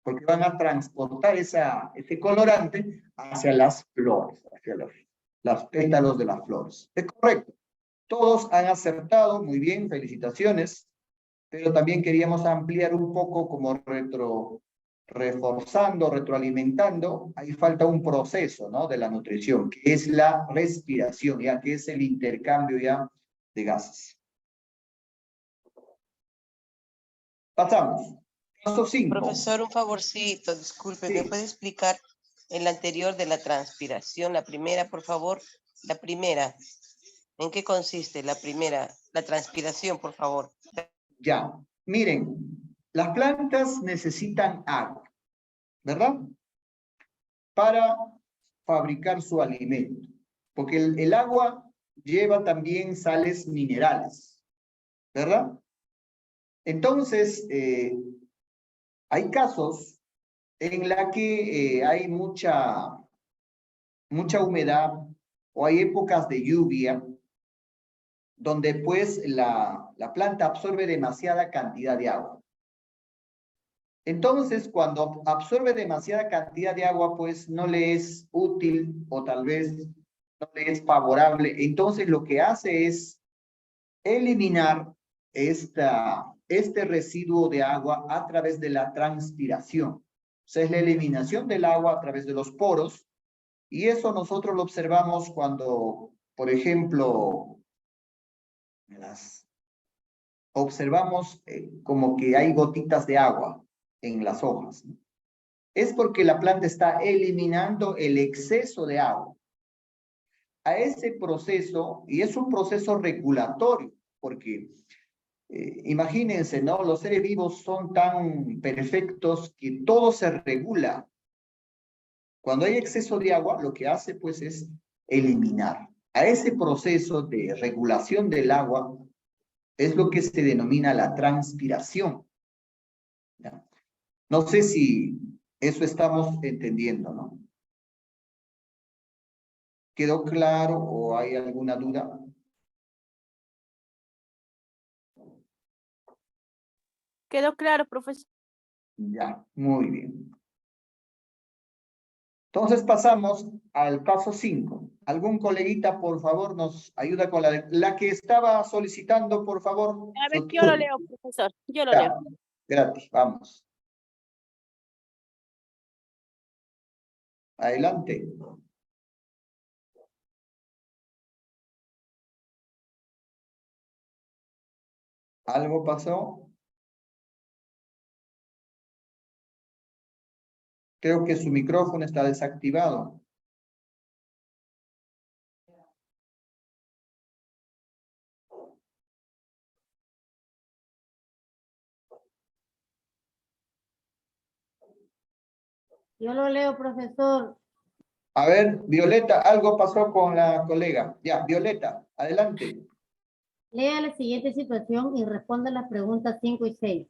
Porque van a transportar ese colorante hacia las flores, hacia los pétalos de las flores. Es correcto. Todos han acertado, muy bien, felicitaciones, pero también queríamos ampliar un poco como reforzando, retroalimentando. Ahí falta un proceso, ¿no? De la nutrición, que es la respiración, ya que es el intercambio ya de gases. Pasamos. Paso 5. Profesor, un favorcito, disculpe, Sí. ¿me puede explicar el anterior de la transpiración? La primera, por favor. La primera. ¿En qué consiste la primera? La transpiración, por favor. Ya, miren, las plantas necesitan agua, ¿verdad? Para fabricar su alimento, porque el agua lleva también sales minerales, ¿verdad? Entonces, hay casos en la que hay mucha humedad o hay épocas de lluvia donde pues la planta absorbe demasiada cantidad de agua. Entonces, cuando absorbe demasiada cantidad de agua, pues no le es útil o tal vez no le es favorable. Entonces, lo que hace es eliminar este residuo de agua a través de la transpiración. O sea, es la eliminación del agua a través de los poros. Y eso nosotros lo observamos cuando, por ejemplo, observamos como que hay gotitas de agua en las hojas, ¿no? Es porque la planta está eliminando el exceso de agua. A ese proceso, y es un proceso regulatorio, porque imagínense, ¿no? Los seres vivos son tan perfectos que todo se regula. Cuando hay exceso de agua, lo que hace pues es eliminar. A ese proceso de regulación del agua es lo que se denomina la transpiración. ¿Ya? No sé si eso estamos entendiendo, ¿no? ¿Quedó claro o hay alguna duda? Quedó claro, profesor. Ya, muy bien. Entonces pasamos al paso 5. ¿Algún coleguita, por favor, nos ayuda con la que estaba solicitando, por favor? A ver, su yo lo turno. leo, profesor. Yo lo Ya, leo. gratis, vamos. Adelante. ¿Algo pasó? Creo que su micrófono está desactivado. Yo lo leo, profesor. A ver, Violeta, algo pasó con la colega. Ya, Violeta, adelante. Lea la siguiente situación y responda las preguntas 5 y 6.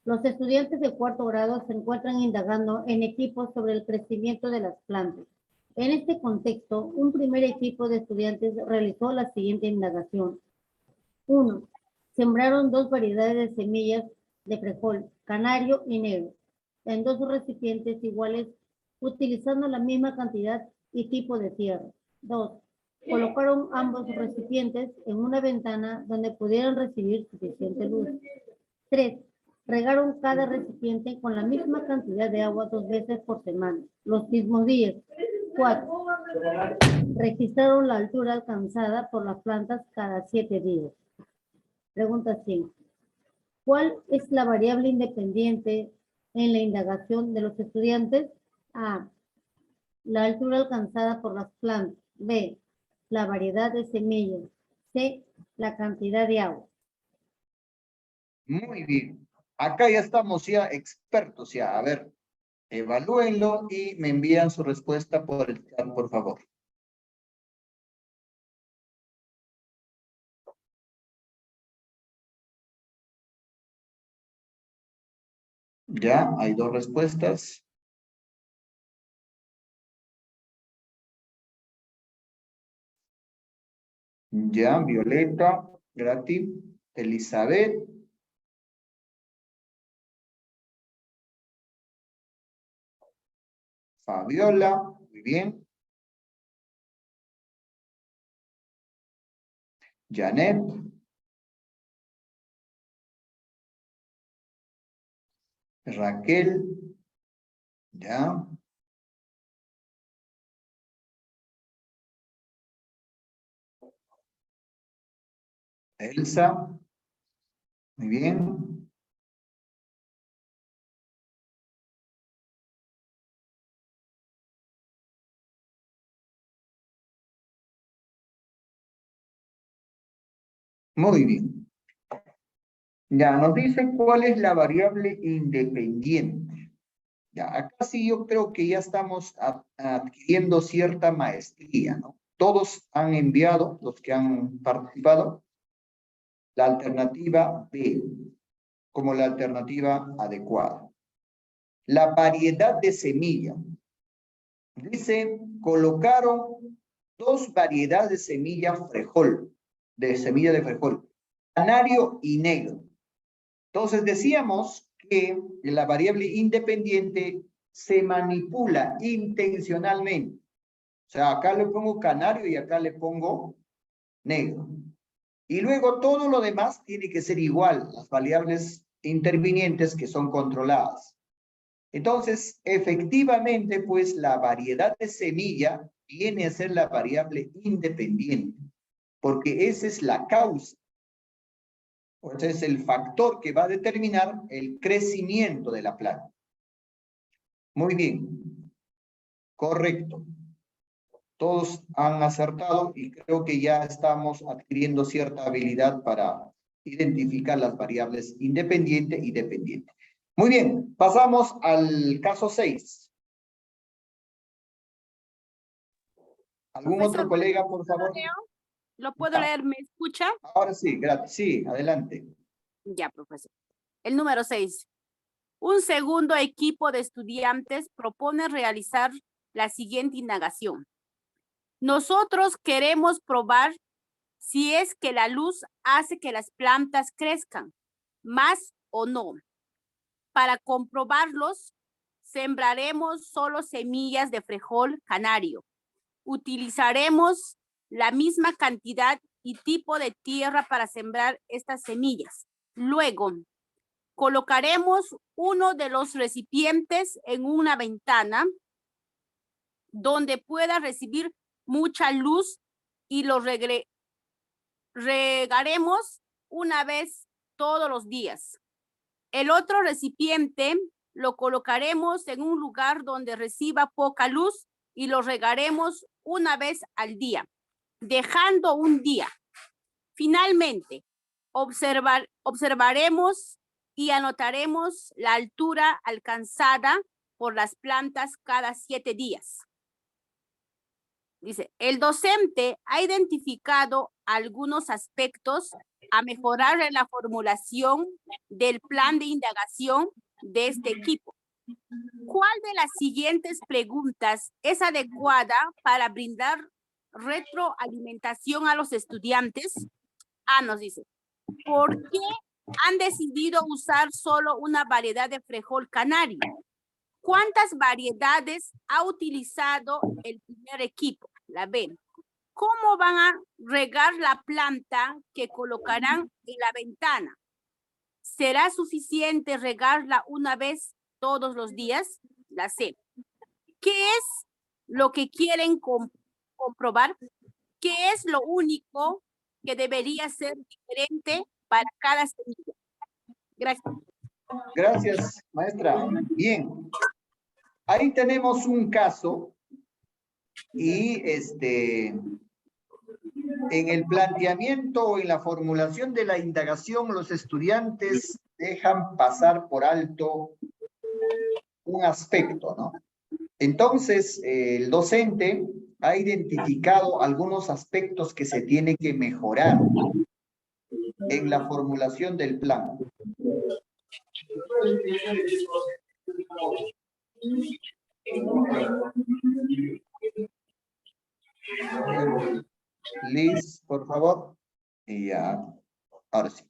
Los estudiantes de cuarto grado se encuentran indagando en equipos sobre el crecimiento de las plantas. En este contexto, un primer equipo de estudiantes realizó la siguiente indagación. 1. Sembraron 2 variedades de semillas de frijol, canario y negro, en 2 recipientes iguales, utilizando la misma cantidad y tipo de tierra. 2. Colocaron ambos recipientes en una ventana donde pudieran recibir suficiente luz. 3. Regaron cada recipiente con la misma cantidad de agua 2 veces por semana, los mismos días. 4. Registraron la altura alcanzada por las plantas cada 7 días. Pregunta 5. ¿Cuál es la variable independiente en la indagación de los estudiantes? A. La altura alcanzada por las plantas. B. La variedad de semillas. C. La cantidad de agua. Muy bien. Acá ya estamos ya expertos ya. A ver, evalúenlo y me envían su respuesta por el chat, por favor. Ya, hay dos respuestas. Ya, Violeta, Grati, Elizabeth. Fabiola, muy bien. Janet. Raquel. Ya. Elsa. Muy bien. Muy bien. Ya, nos dice cuál es la variable independiente. Ya, acá sí yo creo que ya estamos adquiriendo cierta maestría, ¿no? Todos han enviado, los que han participado, la alternativa B como la alternativa adecuada. La variedad de semilla. Dice, colocaron dos variedades de semilla frijol, de semilla de frijol, canario y negro. Entonces decíamos que la variable independiente se manipula intencionalmente. O sea, acá le pongo canario y acá le pongo negro. Y luego todo lo demás tiene que ser igual, las variables intervinientes que son controladas. Entonces, efectivamente, pues la variedad de semilla viene a ser la variable independiente, porque esa es la causa. O ese es el factor que va a determinar el crecimiento de la planta. Muy bien. Correcto. Todos han acertado y creo que ya estamos adquiriendo cierta habilidad para identificar las variables independiente y dependiente. Muy bien, pasamos al caso 6. ¿Algún Profesor, otro colega, por favor? ¿Lo puedo leer? ¿Me escucha? Ahora sí, gracias. Sí, adelante. Ya, profesor. El número 6. Un segundo equipo de estudiantes propone realizar la siguiente indagación. Nosotros queremos probar si es que la luz hace que las plantas crezcan, más o no. Para comprobarlos, sembraremos solo semillas de frijol canario. Utilizaremos la misma cantidad y tipo de tierra para sembrar estas semillas. Luego, colocaremos uno de los recipientes en una ventana donde pueda recibir mucha luz y lo regaremos una vez todos los días. El otro recipiente lo colocaremos en un lugar donde reciba poca luz y lo regaremos una vez al día, dejando un día. Finalmente, observaremos y anotaremos la altura alcanzada por las plantas cada 7 días. Dice, el docente ha identificado algunos aspectos a mejorar en la formulación del plan de indagación de este equipo. ¿Cuál de las siguientes preguntas es adecuada para brindar retroalimentación a los estudiantes? Nos dice, ¿por qué han decidido usar solo una variedad de frijol canario? ¿Cuántas variedades ha utilizado el primer equipo? La B. ¿Cómo van a regar la planta que colocarán en la ventana? ¿Será suficiente regarla una vez todos los días? La C. ¿Qué es lo que quieren comprobar? ¿Qué es lo único que debería ser diferente para cada semilla? Gracias. Gracias, maestra. Bien. Ahí tenemos un caso y En el planteamiento o en la formulación de la indagación, los estudiantes dejan pasar por alto un aspecto, ¿no? Entonces, el docente ha identificado algunos aspectos que se tienen que mejorar en la formulación del plan. Liz, por favor. Y ya, ahora sí.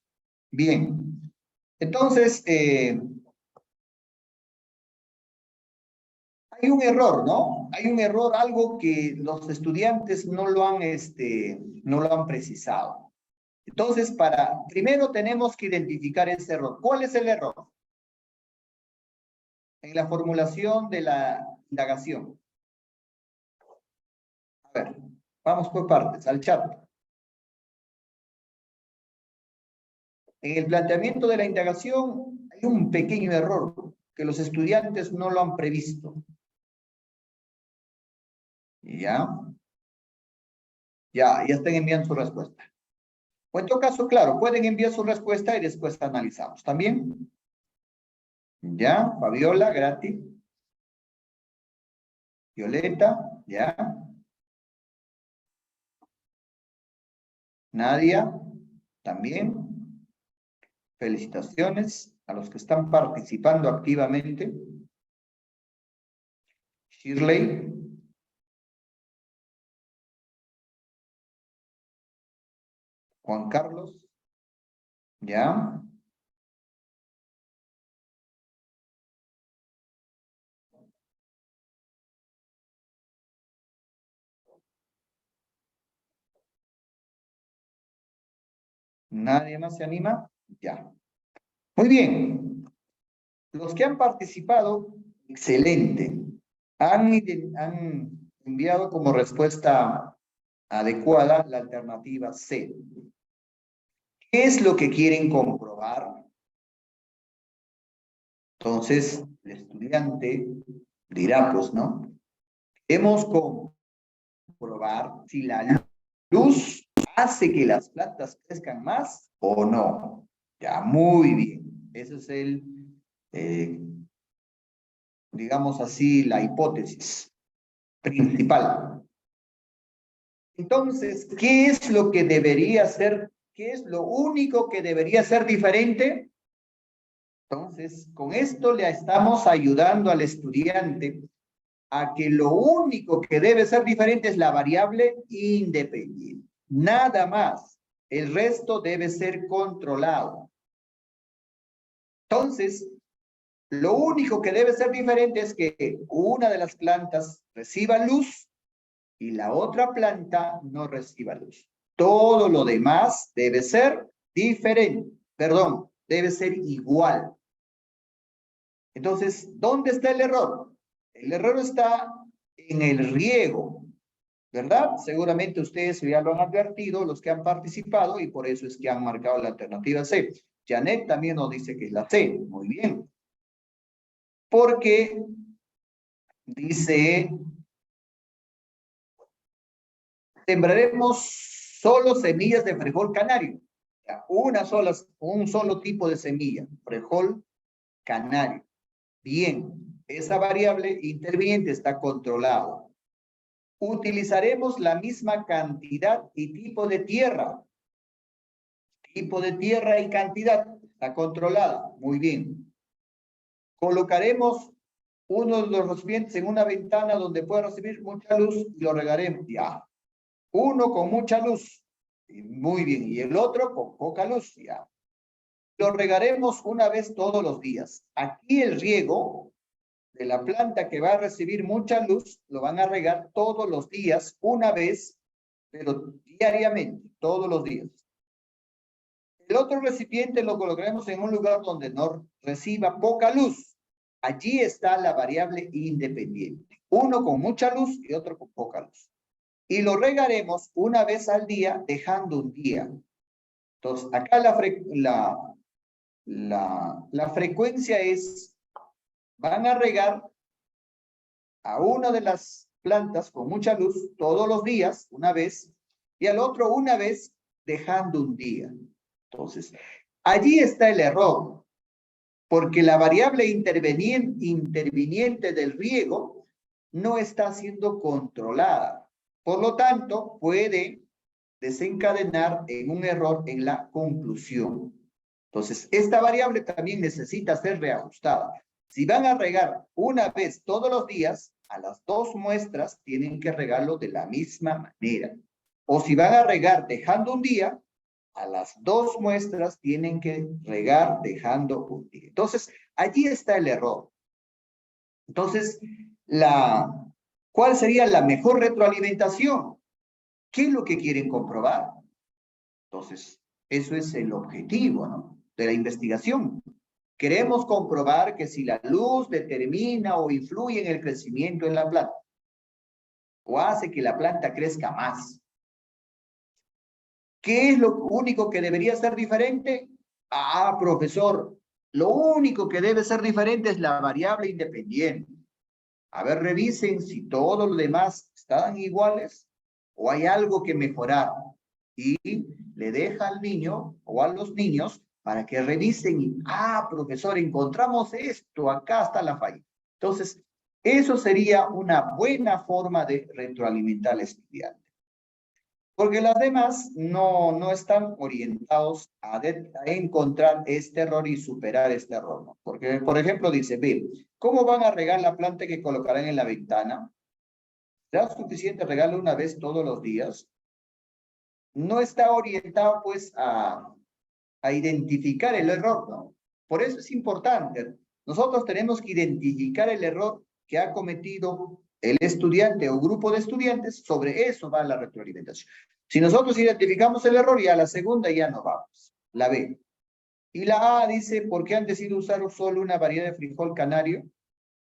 Bien. Entonces, hay un error, ¿no? Hay un error, algo que los estudiantes no lo han precisado. Entonces, primero tenemos que identificar ese error. ¿Cuál es el error? En la formulación de la indagación. A ver, vamos por partes, al chat. En el planteamiento de la indagación hay un pequeño error que los estudiantes no lo han previsto. ¿Ya? Ya están enviando su respuesta. O en todo caso, claro, pueden enviar su respuesta y después analizamos. ¿También? ¿Ya? Fabiola, gratis. Violeta, ¿ya? Nadia, también. Felicitaciones a los que están participando activamente. Shirley. Juan Carlos. ¿Ya? ¿Nadie más se anima? Ya. Muy bien. Los que han participado, excelente. Han enviado como respuesta adecuada la alternativa C. ¿Qué es lo que quieren comprobar? Entonces, el estudiante dirá, pues, ¿no? Queremos comprobar si la luz hace que las plantas crezcan más o no. Ya, muy bien. Ese es digamos así, la hipótesis principal. Entonces, ¿qué es lo que debería ser? ¿Qué es lo único que debería ser diferente? Entonces, con esto le estamos ayudando al estudiante a que lo único que debe ser diferente es la variable independiente. Nada más. El resto debe ser controlado. Entonces, lo único que debe ser diferente es que una de las plantas reciba luz y la otra planta no reciba luz. Todo lo demás debe ser diferente. Perdón, debe ser igual. Entonces, ¿dónde está el error? El error está en el riego, ¿verdad? Seguramente ustedes ya lo han advertido, los que han participado, y por eso es que han marcado la alternativa C. Janet también nos dice que es la C. Muy bien. Porque dice, sembraremos solo semillas de frijol canario. Un solo tipo de semilla, frijol canario. Bien, esa variable interviniente está controlada. Utilizaremos la misma cantidad y tipo de tierra. Tipo de tierra y cantidad está controlada. Muy bien. Colocaremos uno de los recipientes en una ventana donde pueda recibir mucha luz y lo regaremos. Ya. Uno con mucha luz. Muy bien. Y el otro con poca luz. Ya. Lo regaremos una vez todos los días. Aquí el riego de la planta que va a recibir mucha luz, lo van a regar todos los días, una vez, pero diariamente, todos los días. El otro recipiente lo colocaremos en un lugar donde no reciba poca luz. Allí está la variable independiente. Uno con mucha luz y otro con poca luz. Y lo regaremos una vez al día, dejando un día. Entonces, acá la frecuencia es, van a regar a una de las plantas con mucha luz todos los días, una vez, y al otro una vez dejando un día. Entonces, allí está el error, porque la variable interviniente del riego no está siendo controlada. Por lo tanto, puede desencadenar en un error en la conclusión. Entonces, esta variable también necesita ser reajustada. Si van a regar una vez todos los días, a las 2 muestras tienen que regarlo de la misma manera. O si van a regar dejando un día, a las 2 muestras tienen que regar dejando un día. Entonces, allí está el error. Entonces, ¿cuál sería la mejor retroalimentación? ¿Qué es lo que quieren comprobar? Entonces, eso es el objetivo, ¿no?, de la investigación. Queremos comprobar que si la luz determina o influye en el crecimiento en la planta, o hace que la planta crezca más. ¿Qué es lo único que debería ser diferente? Ah, profesor, lo único que debe ser diferente es la variable independiente. A ver, revisen si todos los demás están iguales o hay algo que mejorar. Y le deja al niño o a los niños para que revisen y, profesor, encontramos esto, acá está la falla. Entonces, eso sería una buena forma de retroalimentar al estudiante. Porque las demás no están orientados a encontrar este error y superar este error, ¿no? Porque, por ejemplo, dice, ve, ¿cómo van a regar la planta que colocarán en la ventana? ¿Será suficiente regarla una vez todos los días? No está orientado, pues, a identificar el error, ¿no? Por eso es importante. Nosotros tenemos que identificar el error que ha cometido el estudiante o grupo de estudiantes. Sobre eso va la retroalimentación. Si nosotros identificamos el error, ya la segunda ya no vamos, la B. Y la A dice, ¿por qué han decidido usar solo una variedad de frijol canario?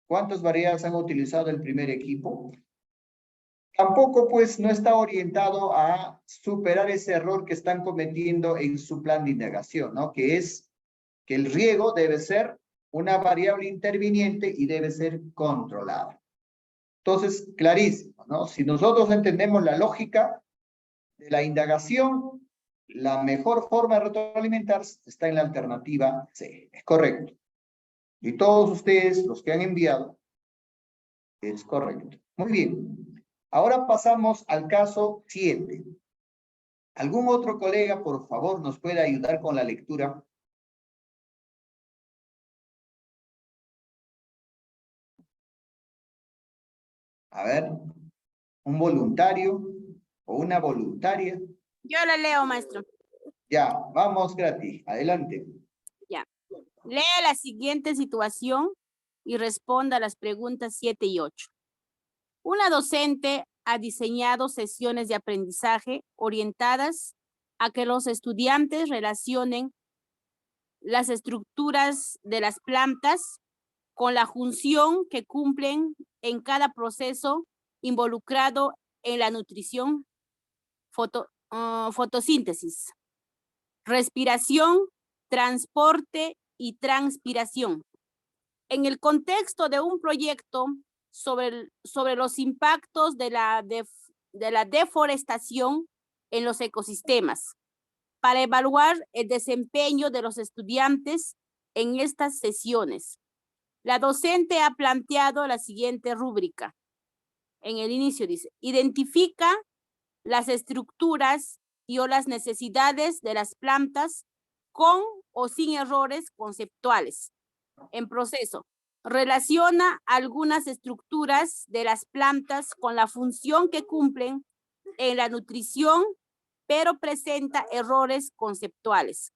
¿Cuántas variedades han utilizado el primer equipo? Tampoco, pues, no está orientado a superar ese error que están cometiendo en su plan de indagación, ¿no? Que es que el riego debe ser una variable interviniente y debe ser controlada. Entonces, clarísimo, ¿no? Si nosotros entendemos la lógica de la indagación, la mejor forma de retroalimentarse está en la alternativa C. Es correcto. Y todos ustedes, los que han enviado, es correcto. Muy bien. Ahora pasamos al caso 7. ¿Algún otro colega, por favor, nos puede ayudar con la lectura? A ver, un voluntario o una voluntaria. Yo la leo, maestro. Ya, vamos, Grati, adelante. Ya. Lea la siguiente situación y responda a las preguntas 7 y 8. Una docente ha diseñado sesiones de aprendizaje orientadas a que los estudiantes relacionen las estructuras de las plantas con la función que cumplen en cada proceso involucrado en la nutrición, fotosíntesis, respiración, transporte y transpiración. En el contexto de un proyecto sobre los impactos de la deforestación en los ecosistemas, para evaluar el desempeño de los estudiantes en estas sesiones. La docente ha planteado la siguiente rúbrica. En el inicio dice, identifica las estructuras y o las necesidades de las plantas con o sin errores conceptuales. En proceso, relaciona algunas estructuras de las plantas con la función que cumplen en la nutrición, pero presenta errores conceptuales.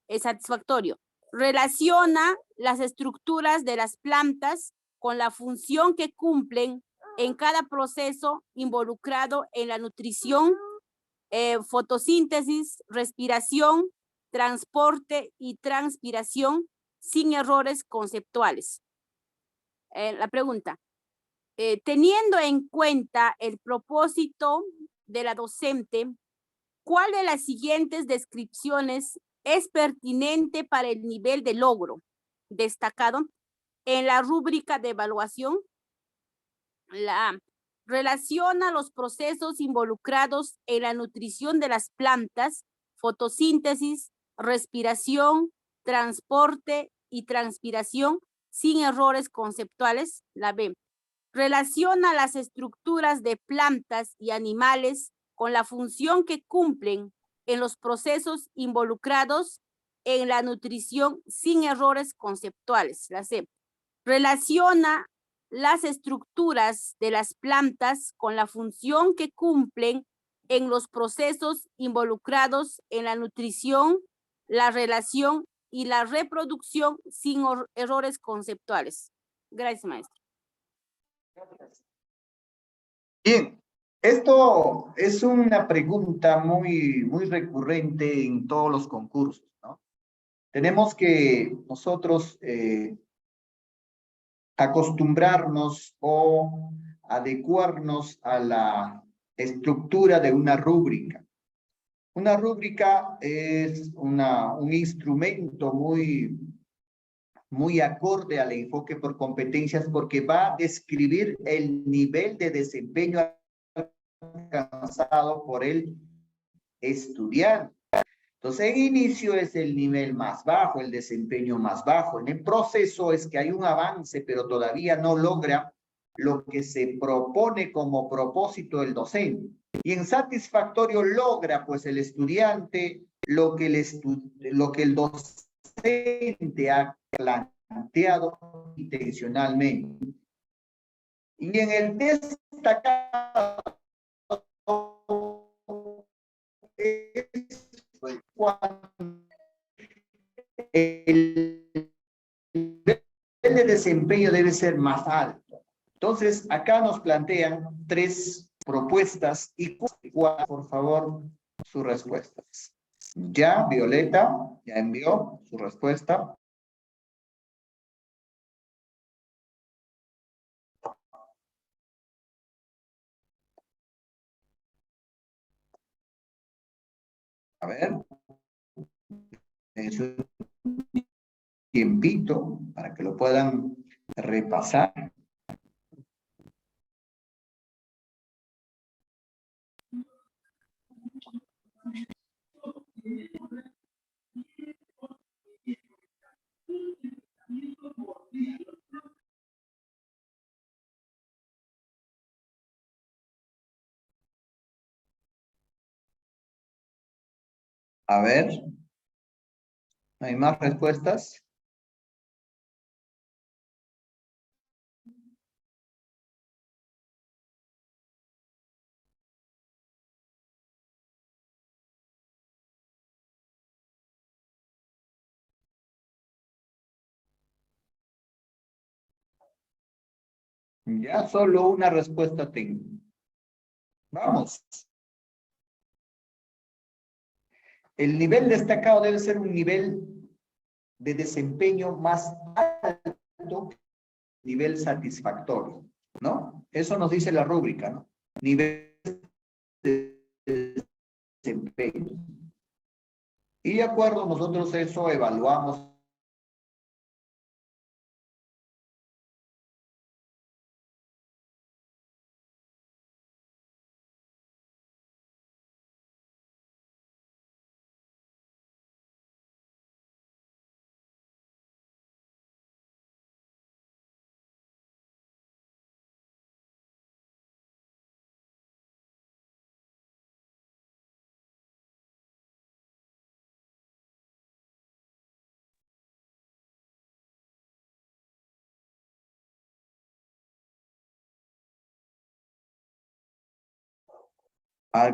Es satisfactorio. Relaciona las estructuras de las plantas con la función que cumplen en cada proceso involucrado en la nutrición, fotosíntesis, respiración, transporte y transpiración sin errores conceptuales. La pregunta, teniendo en cuenta el propósito de la docente, ¿cuál de las siguientes descripciones es pertinente para el nivel de logro destacado en la rúbrica de evaluación? La A, relaciona los procesos involucrados en la nutrición de las plantas, fotosíntesis, respiración, transporte y transpiración sin errores conceptuales. La B. Relaciona las estructuras de plantas y animales con la función que cumplen en los procesos involucrados en la nutrición sin errores conceptuales. La C. Relaciona las estructuras de las plantas con la función que cumplen en los procesos involucrados en la nutrición, la relación y la reproducción sin errores conceptuales. Gracias, maestra. Bien, esto es una pregunta muy recurrente en todos los concursos, ¿no? Tenemos que nosotros acostumbrarnos o adecuarnos a la estructura de una rúbrica. Una rúbrica es un instrumento muy acorde al enfoque por competencias porque va a describir el nivel de desempeño alcanzado por el estudiante. Entonces, en inicio es el nivel más bajo, el desempeño más bajo. En el proceso es que hay un avance, pero todavía no logra lo que se propone como propósito el docente. Y en satisfactorio logra, pues, el estudiante lo que el docente ha planteado intencionalmente. Y en el destacado el nivel de desempeño debe ser más alto. Entonces, acá nos plantean 3 propuestas y cuál, por favor, sus respuestas. Ya, Violeta, ya envió su respuesta. A ver. Es un tiempito para que lo puedan repasar. A ver. ¿No hay más respuestas? Ya solo una respuesta tengo. Vamos. El nivel destacado debe ser un nivel de desempeño más alto que el nivel satisfactorio, ¿no? Eso nos dice la rúbrica, ¿no? Nivel de desempeño. Y de acuerdo, nosotros eso evaluamos.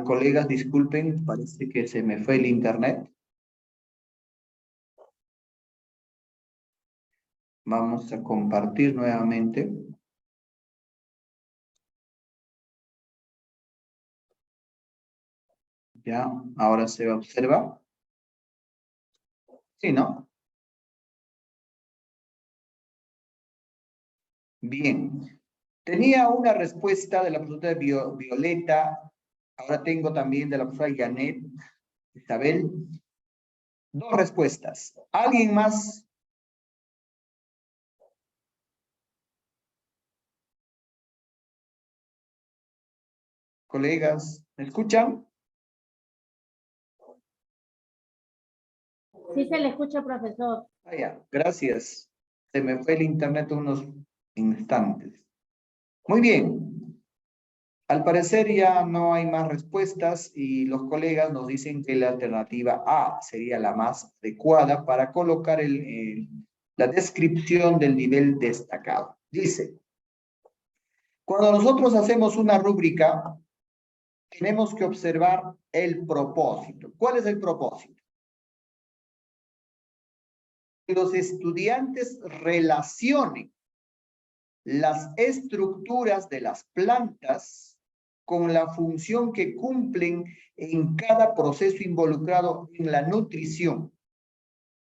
Colegas, disculpen, parece que se me fue el internet. Vamos a compartir nuevamente. Ya, ahora se observa. Sí, ¿no? Bien. Tenía una respuesta de la profesora Violeta. Ahora tengo también de la profesora Janet, Isabel. 2 respuestas. ¿Alguien más? Colegas, ¿me escuchan? Sí se le escucha, profesor. Ah, ya, gracias. Se me fue el internet unos instantes. Muy bien. Al parecer ya no hay más respuestas y los colegas nos dicen que la alternativa A sería la más adecuada para colocar la descripción del nivel destacado. Dice, cuando nosotros hacemos una rúbrica, tenemos que observar el propósito. ¿Cuál es el propósito? Que los estudiantes relacionen las estructuras de las plantas con la función que cumplen en cada proceso involucrado en la nutrición.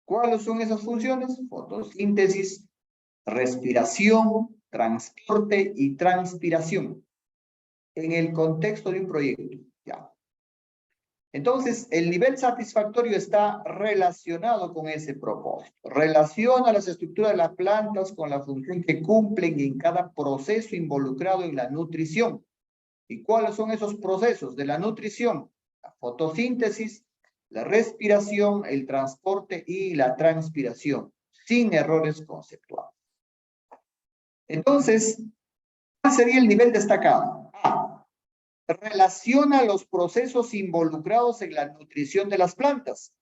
¿Cuáles son esas funciones? Fotosíntesis, respiración, transporte y transpiración. En el contexto de un proyecto. Ya. Entonces, el nivel satisfactorio está relacionado con ese propósito. Relaciona las estructuras de las plantas con la función que cumplen en cada proceso involucrado en la nutrición. ¿Y cuáles son esos procesos de la nutrición? La fotosíntesis, la respiración, el transporte y la transpiración, sin errores conceptuales. Entonces, ¿cuál sería el nivel destacado? A. Relaciona los procesos involucrados en la nutrición de las plantas.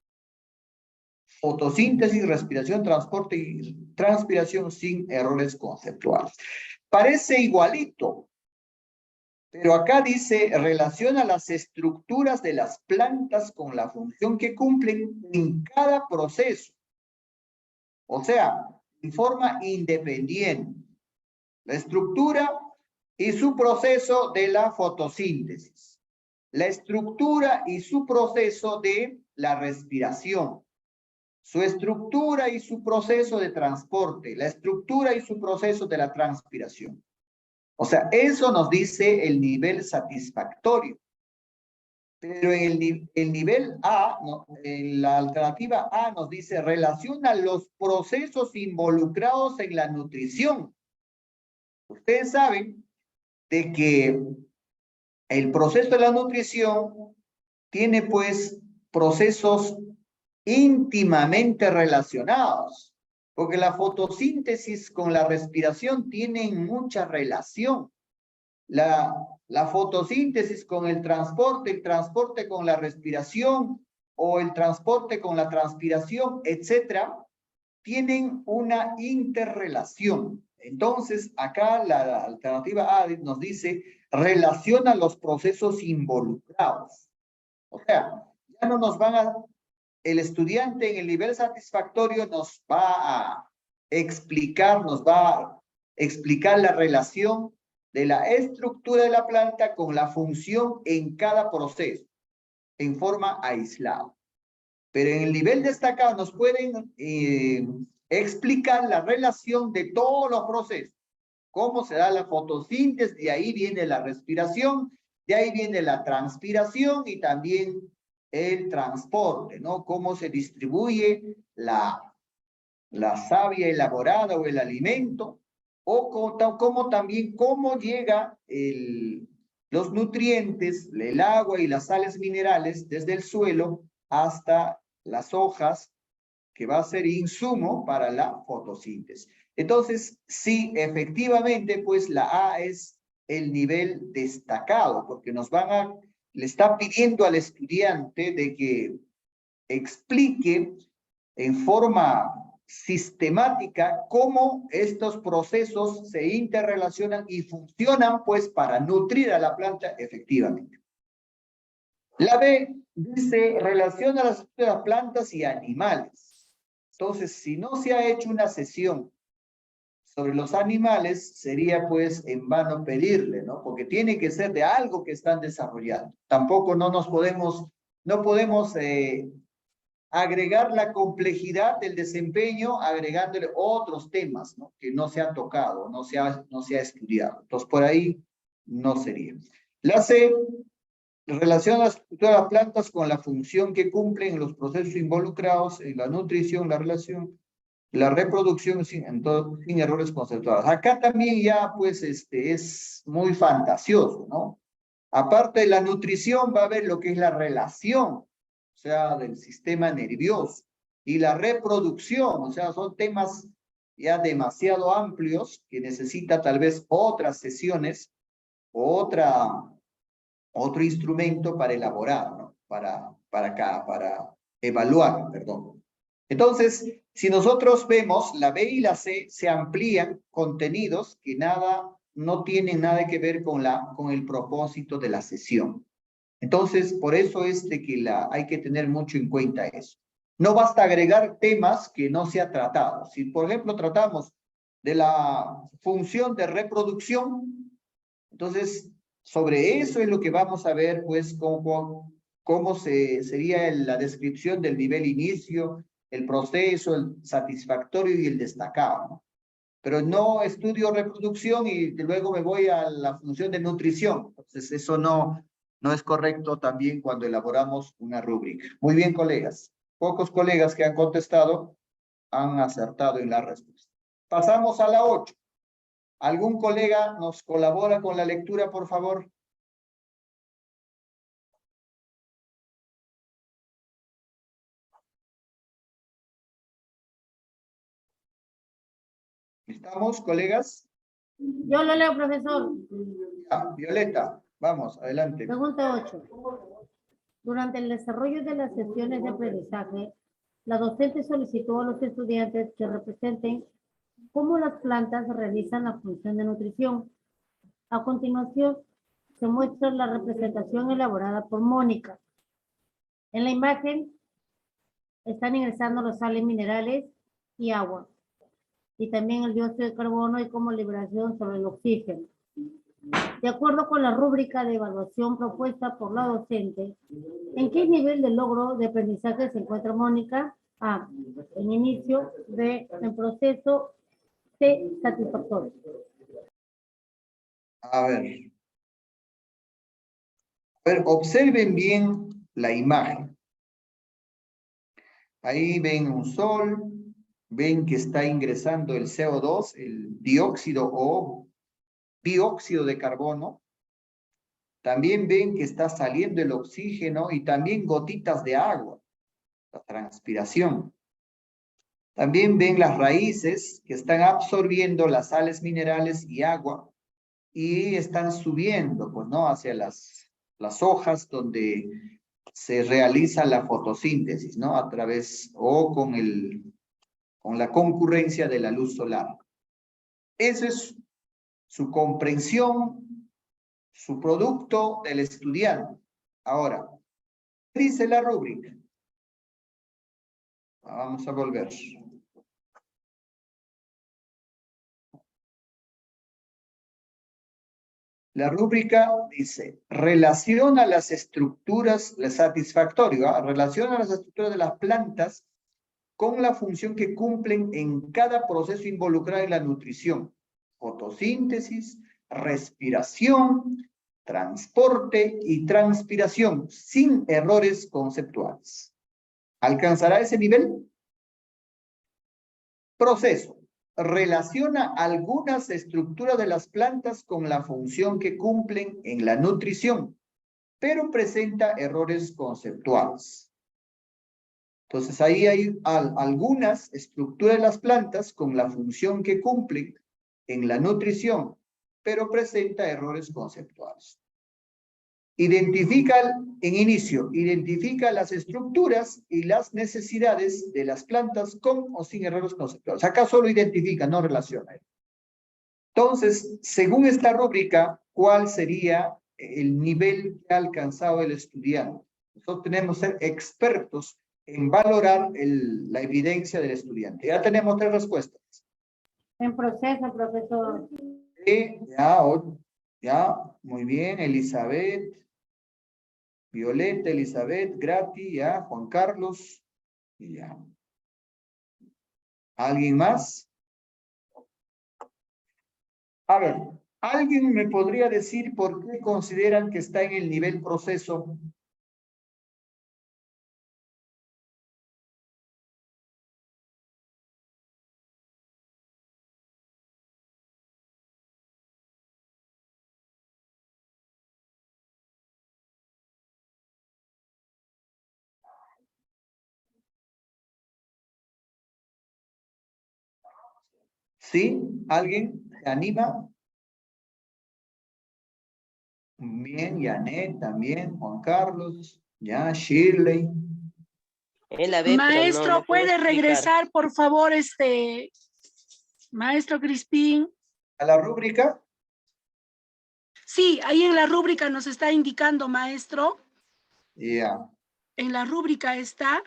Fotosíntesis, respiración, transporte y transpiración sin errores conceptuales. Parece igualito, pero acá dice, relaciona las estructuras de las plantas con la función que cumplen en cada proceso. O sea, en forma independiente. La estructura y su proceso de la fotosíntesis. La estructura y su proceso de la respiración. Su estructura y su proceso de transporte. La estructura y su proceso de la transpiración. O sea, eso nos dice el nivel satisfactorio. Pero en el nivel A, no, en la alternativa A nos dice, relaciona los procesos involucrados en la nutrición. Ustedes saben de que el proceso de la nutrición tiene pues procesos íntimamente relacionados, porque la fotosíntesis con la respiración tienen mucha relación. La fotosíntesis con el transporte con la respiración, o el transporte con la transpiración, etcétera, tienen una interrelación. Entonces, acá la alternativa A nos dice, relaciona los procesos involucrados. O sea, ya no nos van a, el estudiante en el nivel satisfactorio nos va a explicar la relación de la estructura de la planta con la función en cada proceso, en forma aislada. Pero en el nivel destacado nos pueden explicar la relación de todos los procesos. Cómo se da la fotosíntesis, de ahí viene la respiración, de ahí viene la transpiración y también el transporte, ¿no? Cómo se distribuye la savia elaborada o el alimento, o como también cómo llega los nutrientes, el agua y las sales minerales desde el suelo hasta las hojas, que va a ser insumo para la fotosíntesis. Entonces, sí, efectivamente, pues la A es el nivel destacado, porque le está pidiendo al estudiante de que explique en forma sistemática cómo estos procesos se interrelacionan y funcionan pues para nutrir a la planta efectivamente. La B dice, relaciona las plantas y animales. Entonces, si no se ha hecho una sesión sobre los animales, sería pues en vano pedirle, ¿no? Porque tiene que ser de algo que están desarrollando. Tampoco no podemos agregar la complejidad del desempeño agregándole otros temas, ¿no? Que no se han tocado, no se ha estudiado. Entonces, por ahí no sería. La C relaciona las plantas con la función que cumplen en los procesos involucrados en la nutrición, la relación, la reproducción sin errores conceptuales. Acá también ya pues es muy fantasioso, ¿no? Aparte de la nutrición, va a haber lo que es la relación, o sea, del sistema nervioso, y la reproducción, o sea, son temas ya demasiado amplios que necesita tal vez otras sesiones o otro instrumento para elaborar, ¿no? Para evaluar, perdón. Entonces, si nosotros vemos la B y la C, se amplían contenidos que no tienen nada que ver con el propósito de la sesión. Entonces, por eso es de que hay que tener mucho en cuenta eso. No basta agregar temas que no se ha tratado. Si, por ejemplo, tratamos de la función de reproducción, entonces, sobre eso es lo que vamos a ver, pues, cómo sería la descripción del nivel inicio, el proceso, el satisfactorio y el destacado, ¿no? Pero no estudio reproducción y luego me voy a la función de nutrición. Entonces, eso no es correcto también cuando elaboramos una rúbrica. Muy bien, colegas. Pocos colegas que han contestado han acertado en la respuesta. Pasamos a la 8. ¿Algún colega nos colabora con la lectura, por favor? ¿Estamos, colegas? Yo lo leo, profesor. Ya, Violeta, vamos, adelante. Pregunta 8. Durante el desarrollo de las sesiones de aprendizaje, la docente solicitó a los estudiantes que representen cómo las plantas realizan la función de nutrición. A continuación, se muestra la representación elaborada por Mónica. En la imagen están ingresando los sales minerales y agua, y también el dióxido de carbono y como liberación sobre el oxígeno. De acuerdo con la rúbrica de evaluación propuesta por la docente, ¿en qué nivel de logro de aprendizaje se encuentra Mónica? A, en inicio, B, en proceso, C, satisfactorio. A ver, observen bien la imagen. Ahí ven un sol, ven que está ingresando el CO2, el dióxido o dióxido de carbono. También ven que está saliendo el oxígeno y también gotitas de agua, la transpiración. También ven las raíces que están absorbiendo las sales minerales y agua y están subiendo, pues, ¿no? Hacia las hojas donde se realiza la fotosíntesis, ¿no? A través o con la concurrencia de la luz solar. Esa es su comprensión, su producto del estudiante. Ahora, ¿qué dice la rúbrica? Vamos a volver. La rúbrica dice, relaciona las estructuras, satisfactorio, relaciona las estructuras de las plantas con la función que cumplen en cada proceso involucrado en la nutrición, fotosíntesis, respiración, transporte y transpiración, sin errores conceptuales. ¿Alcanzará ese nivel? Proceso. Relaciona algunas estructuras de las plantas con la función que cumplen en la nutrición, pero presenta errores conceptuales. Entonces ahí hay algunas estructuras de las plantas con la función que cumplen en la nutrición, pero presenta errores conceptuales. Identifica las estructuras y las necesidades de las plantas con o sin errores conceptuales. Acá solo identifica, no relaciona. Entonces, según esta rúbrica, ¿cuál sería el nivel que ha alcanzado el estudiante? Nosotros tenemos que ser expertos en valorar la evidencia del estudiante. Ya tenemos 3 respuestas. En proceso, profesor. Ya, muy bien, Elizabeth. Violeta, Elizabeth, Grati, ya, Juan Carlos, y ya. ¿Alguien más? A ver, ¿alguien me podría decir por qué consideran que está en el nivel proceso? ¿Sí? ¿Alguien se anima? Bien, Janet también, Juan Carlos, ya, Shirley. Él la ve, pero Maestro, no puedo ¿puede explicar. regresar, por favor, maestro Crispín? ¿A la rúbrica? Sí, ahí en la rúbrica nos está indicando, maestro. Ya. En la rúbrica está,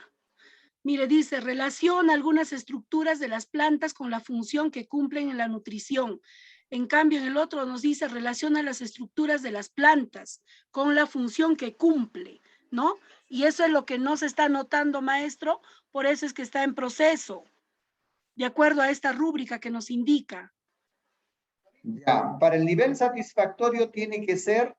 mire, dice, relaciona algunas estructuras de las plantas con la función que cumplen en la nutrición. En cambio, en el otro nos dice, relaciona las estructuras de las plantas con la función que cumple, ¿no? Y eso es lo que no se está notando, maestro, por eso es que está en proceso, de acuerdo a esta rúbrica que nos indica. Ya, para el nivel satisfactorio tiene que ser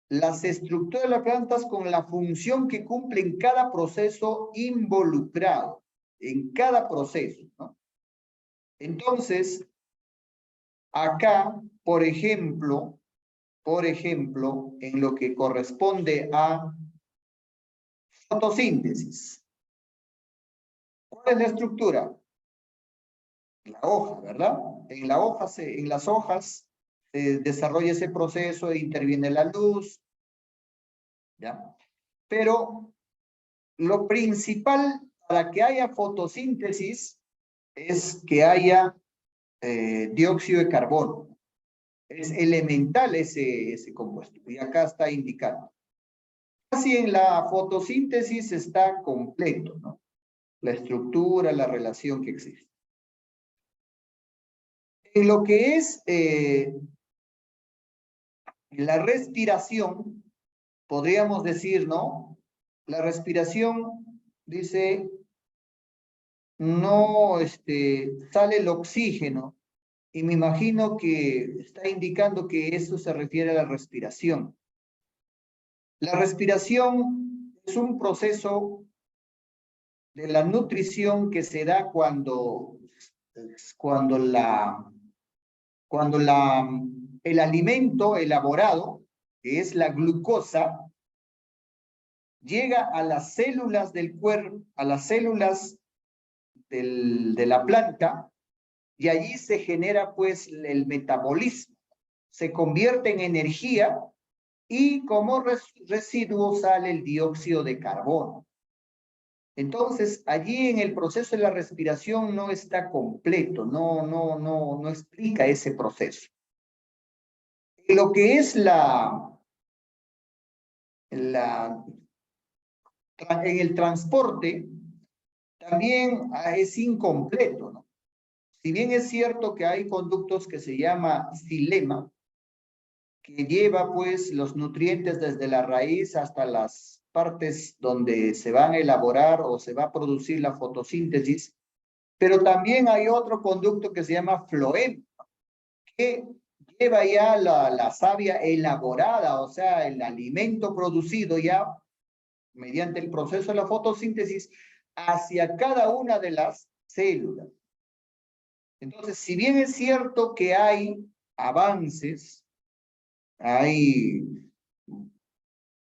las estructuras de las plantas con la función que cumple en cada proceso involucrado, en cada proceso, ¿no? Entonces, acá, por ejemplo, en lo que corresponde a fotosíntesis, ¿cuál es la estructura? La hoja, ¿verdad? En las hojas se desarrolla ese proceso e interviene la luz, ¿ya? Pero lo principal para que haya fotosíntesis es que haya dióxido de carbono. Es elemental ese compuesto, y acá está indicado. Casi en la fotosíntesis está completo, ¿no? La estructura, la relación que existe. En lo que es la respiración, podríamos decir, ¿no? La respiración, dice, no sale el oxígeno, y me imagino que está indicando que eso se refiere a la respiración. La respiración es un proceso de la nutrición que se da cuando el alimento elaborado, que es la glucosa, llega a las células del cuerpo, a las células de la planta, y allí se genera pues el metabolismo. Se convierte en energía y como residuo sale el dióxido de carbono. Entonces, allí en el proceso de la respiración no está completo, no explica ese proceso. Lo que es en el transporte, también es incompleto, ¿no? Si bien es cierto que hay conductos que se llama xilema, que lleva pues los nutrientes desde la raíz hasta las partes donde se van a elaborar o se va a producir la fotosíntesis, pero también hay otro conducto que se llama floema, que lleva ya la savia elaborada, o sea, el alimento producido ya mediante el proceso de la fotosíntesis hacia cada una de las células. Entonces, si bien es cierto que hay avances, hay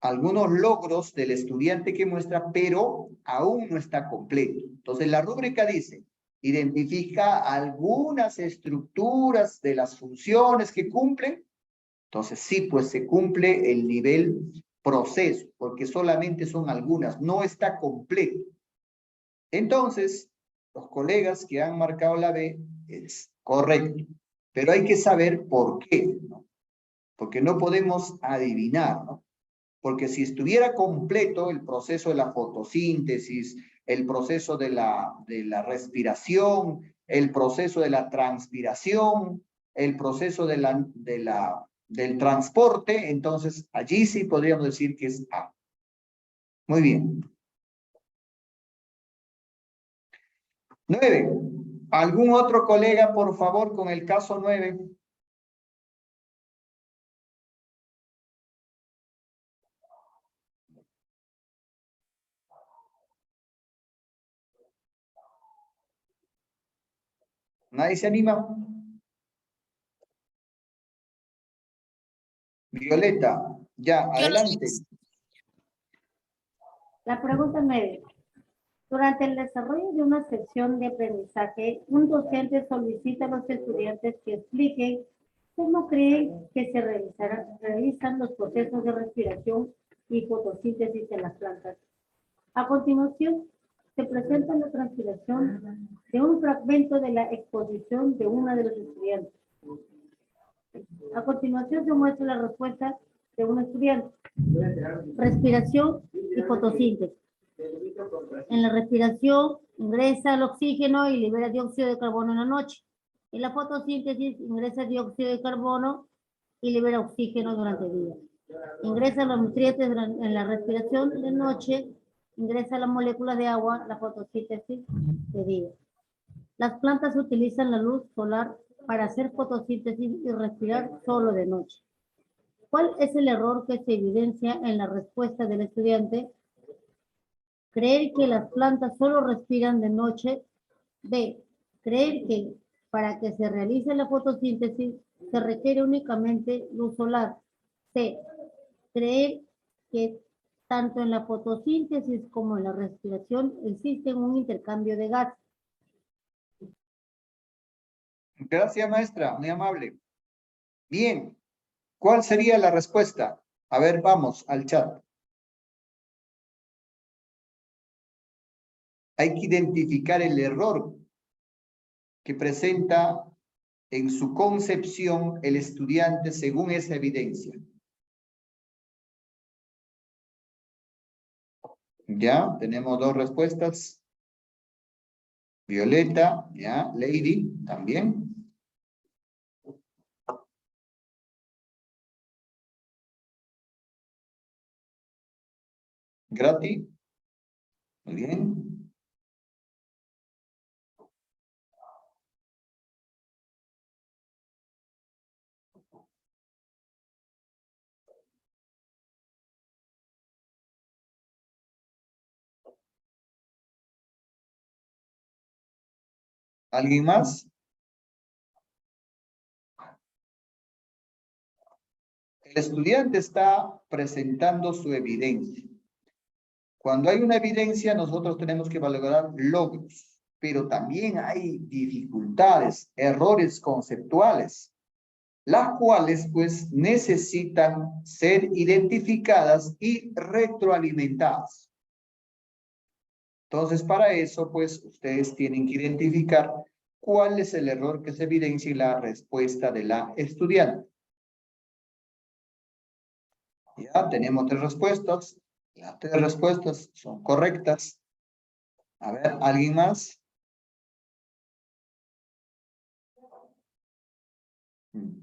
algunos logros del estudiante que muestra, pero aún no está completo. Entonces, la rúbrica dice, identifica algunas estructuras de las funciones que cumplen. Entonces, sí, pues se cumple el nivel proceso, porque solamente son algunas, no está completo. Entonces, los colegas que han marcado la B es correcto, pero hay que saber por qué, ¿no? Porque no podemos adivinar, ¿no? Porque si estuviera completo el proceso de la fotosíntesis, el proceso de la respiración, el proceso de la transpiración, el proceso del transporte, entonces allí sí podríamos decir que es A. Muy bien. 9. ¿Algún otro colega, por favor, con el caso 9? ¿Nadie se anima? Violeta, ya, adelante. La pregunta 9. Durante el desarrollo de una sección de aprendizaje, un docente solicita a los estudiantes que expliquen cómo creen que se realizan los procesos de respiración y fotosíntesis en las plantas. A continuación, se presenta la transpiración de un fragmento de la exposición de uno de los estudiantes. A continuación, se muestra la respuesta de un estudiante. Respiración y fotosíntesis. En la respiración ingresa el oxígeno y libera dióxido de carbono en la noche. En la fotosíntesis ingresa dióxido de carbono y libera oxígeno durante el día. Ingresa los nutrientes en la respiración de noche, ingresa las moléculas de agua, la fotosíntesis de día. Las plantas utilizan la luz solar para hacer fotosíntesis y respirar solo de noche. ¿Cuál es el error que se evidencia en la respuesta del estudiante? Creer que las plantas solo respiran de noche. B. Creer que para que se realice la fotosíntesis se requiere únicamente luz solar. C. Creer que tanto en la fotosíntesis como en la respiración existe un intercambio de gas. Gracias, maestra, muy amable. Bien, ¿cuál sería la respuesta? A ver, vamos al chat. Hay que identificar el error que presenta en su concepción el estudiante según esa evidencia. Ya, tenemos dos respuestas. Violeta, ya, Lady, también. Grati, muy bien. ¿Alguien más? El estudiante está presentando su evidencia. Cuando hay una evidencia, nosotros tenemos que valorar logros, pero también hay dificultades, errores conceptuales, las cuales pues necesitan ser identificadas y retroalimentadas. Entonces, para eso, pues, ustedes tienen que identificar cuál es el error que se evidencia en la respuesta de la estudiante. Ya tenemos tres respuestas. Las tres respuestas son correctas. A ver, ¿alguien más?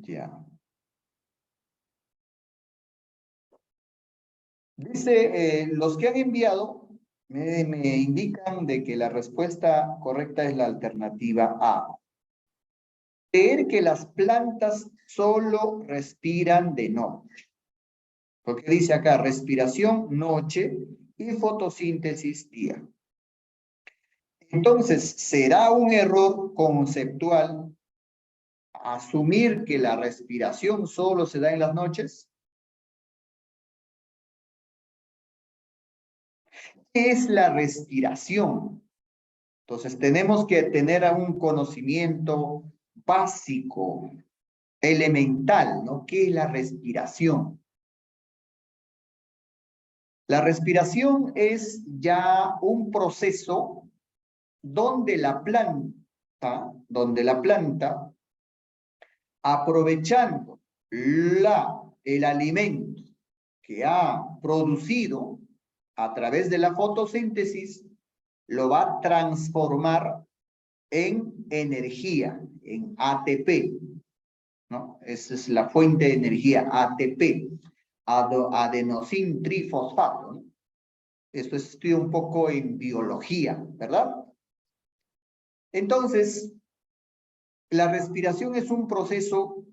Ya. Dice, los que han enviado me indican de que la respuesta correcta es la alternativa A. Creer que las plantas solo respiran de noche. Porque dice acá, respiración noche y fotosíntesis día. Entonces, ¿será un error conceptual asumir que la respiración solo se da en las noches? ¿Qué es la respiración? Entonces, tenemos que tener un conocimiento básico, elemental, ¿no? ¿Qué es la respiración? La respiración es ya un proceso donde la planta, aprovechando el alimento que ha producido a través de la fotosíntesis, lo va a transformar en energía, en ATP, ¿no? Esa es la fuente de energía, ATP, adenosín trifosfato, ¿no? Esto se estudia un poco en biología, ¿verdad? Entonces, la respiración es un proceso,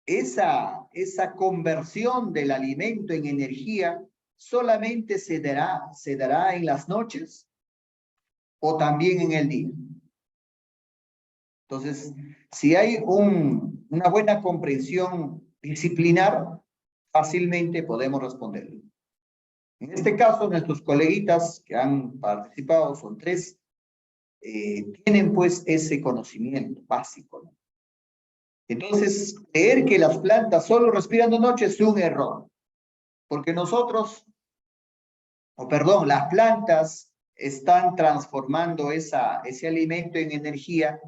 esa conversión del alimento en energía solamente se dará en las noches o también en el día. Entonces, si hay una buena comprensión disciplinar, fácilmente podemos responderlo. En este caso, nuestros coleguitas que han participado, son 3, tienen pues ese conocimiento básico, ¿no? Entonces, creer que las plantas solo respiran de noche es un error, porque nosotros, las plantas están transformando ese alimento en energía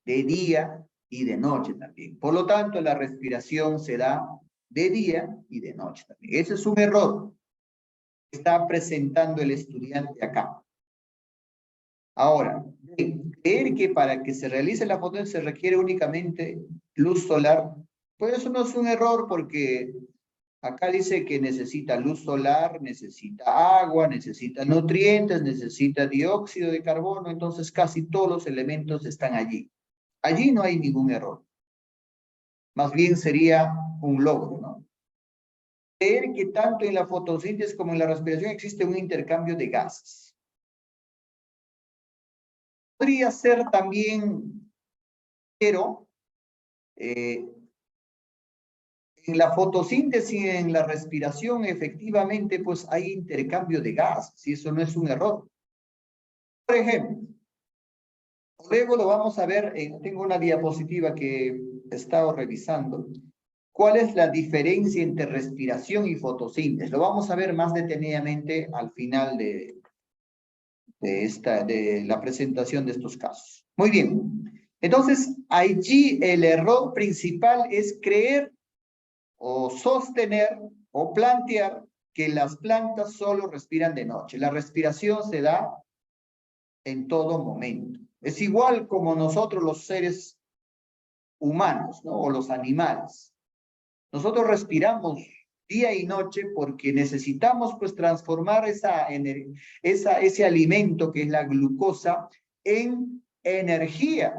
de día y de noche también. Por lo tanto, la respiración se da de día y de noche también. Ese es un error que está presentando el estudiante acá. Ahora, creer que para que se realice la fotosíntesis se requiere únicamente luz solar, pues eso no es un error porque acá dice que necesita luz solar, necesita agua, necesita nutrientes, necesita dióxido de carbono, entonces casi todos los elementos están allí. Allí no hay ningún error. Más bien sería un logro, ¿no? Creer que tanto en la fotosíntesis como en la respiración existe un intercambio de gases. Podría ser también, pero en la fotosíntesis y en la respiración efectivamente pues hay intercambio de gases y eso no es un error. Por ejemplo, luego lo vamos a ver, tengo una diapositiva que he estado revisando. ¿Cuál es la diferencia entre respiración y fotosíntesis? Lo vamos a ver más detenidamente al final de la presentación de estos casos. Muy bien. Entonces, allí el error principal es creer o sostener o plantear que las plantas solo respiran de noche. La respiración se da en todo momento. Es igual como nosotros los seres humanos, ¿no? O los animales. Nosotros respiramos día y noche porque necesitamos pues transformar ese alimento que es la glucosa en energía.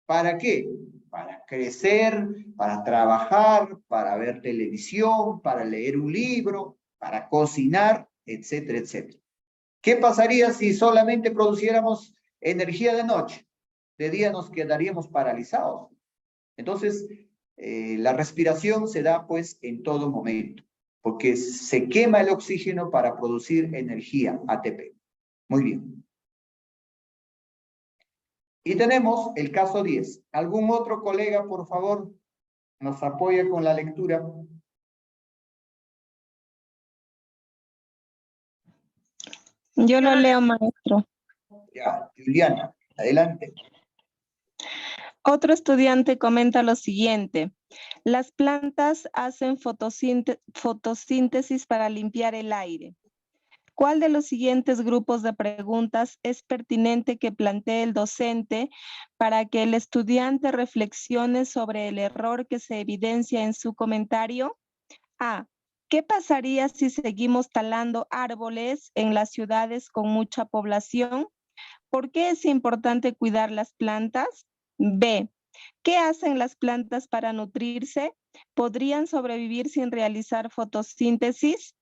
¿Para qué? Para crecer, para trabajar, para ver televisión, para leer un libro, para cocinar, etcétera, etcétera. ¿Qué pasaría si solamente produciéramos energía de noche? De día nos quedaríamos paralizados. Entonces, la respiración se da pues en todo momento, porque se quema el oxígeno para producir energía, ATP. Muy bien. Y tenemos el caso 10. ¿Algún otro colega, por favor, nos apoya con la lectura? Yo lo leo, maestro. Ya, Juliana, adelante. Otro estudiante comenta lo siguiente. Las plantas hacen fotosíntesis para limpiar el aire. ¿Cuál de los siguientes grupos de preguntas es pertinente que plantee el docente para que el estudiante reflexione sobre el error que se evidencia en su comentario? A. ¿Qué pasaría si seguimos talando árboles en las ciudades con mucha población? ¿Por qué es importante cuidar las plantas? B. ¿Qué hacen las plantas para nutrirse? ¿Podrían sobrevivir sin realizar fotosíntesis?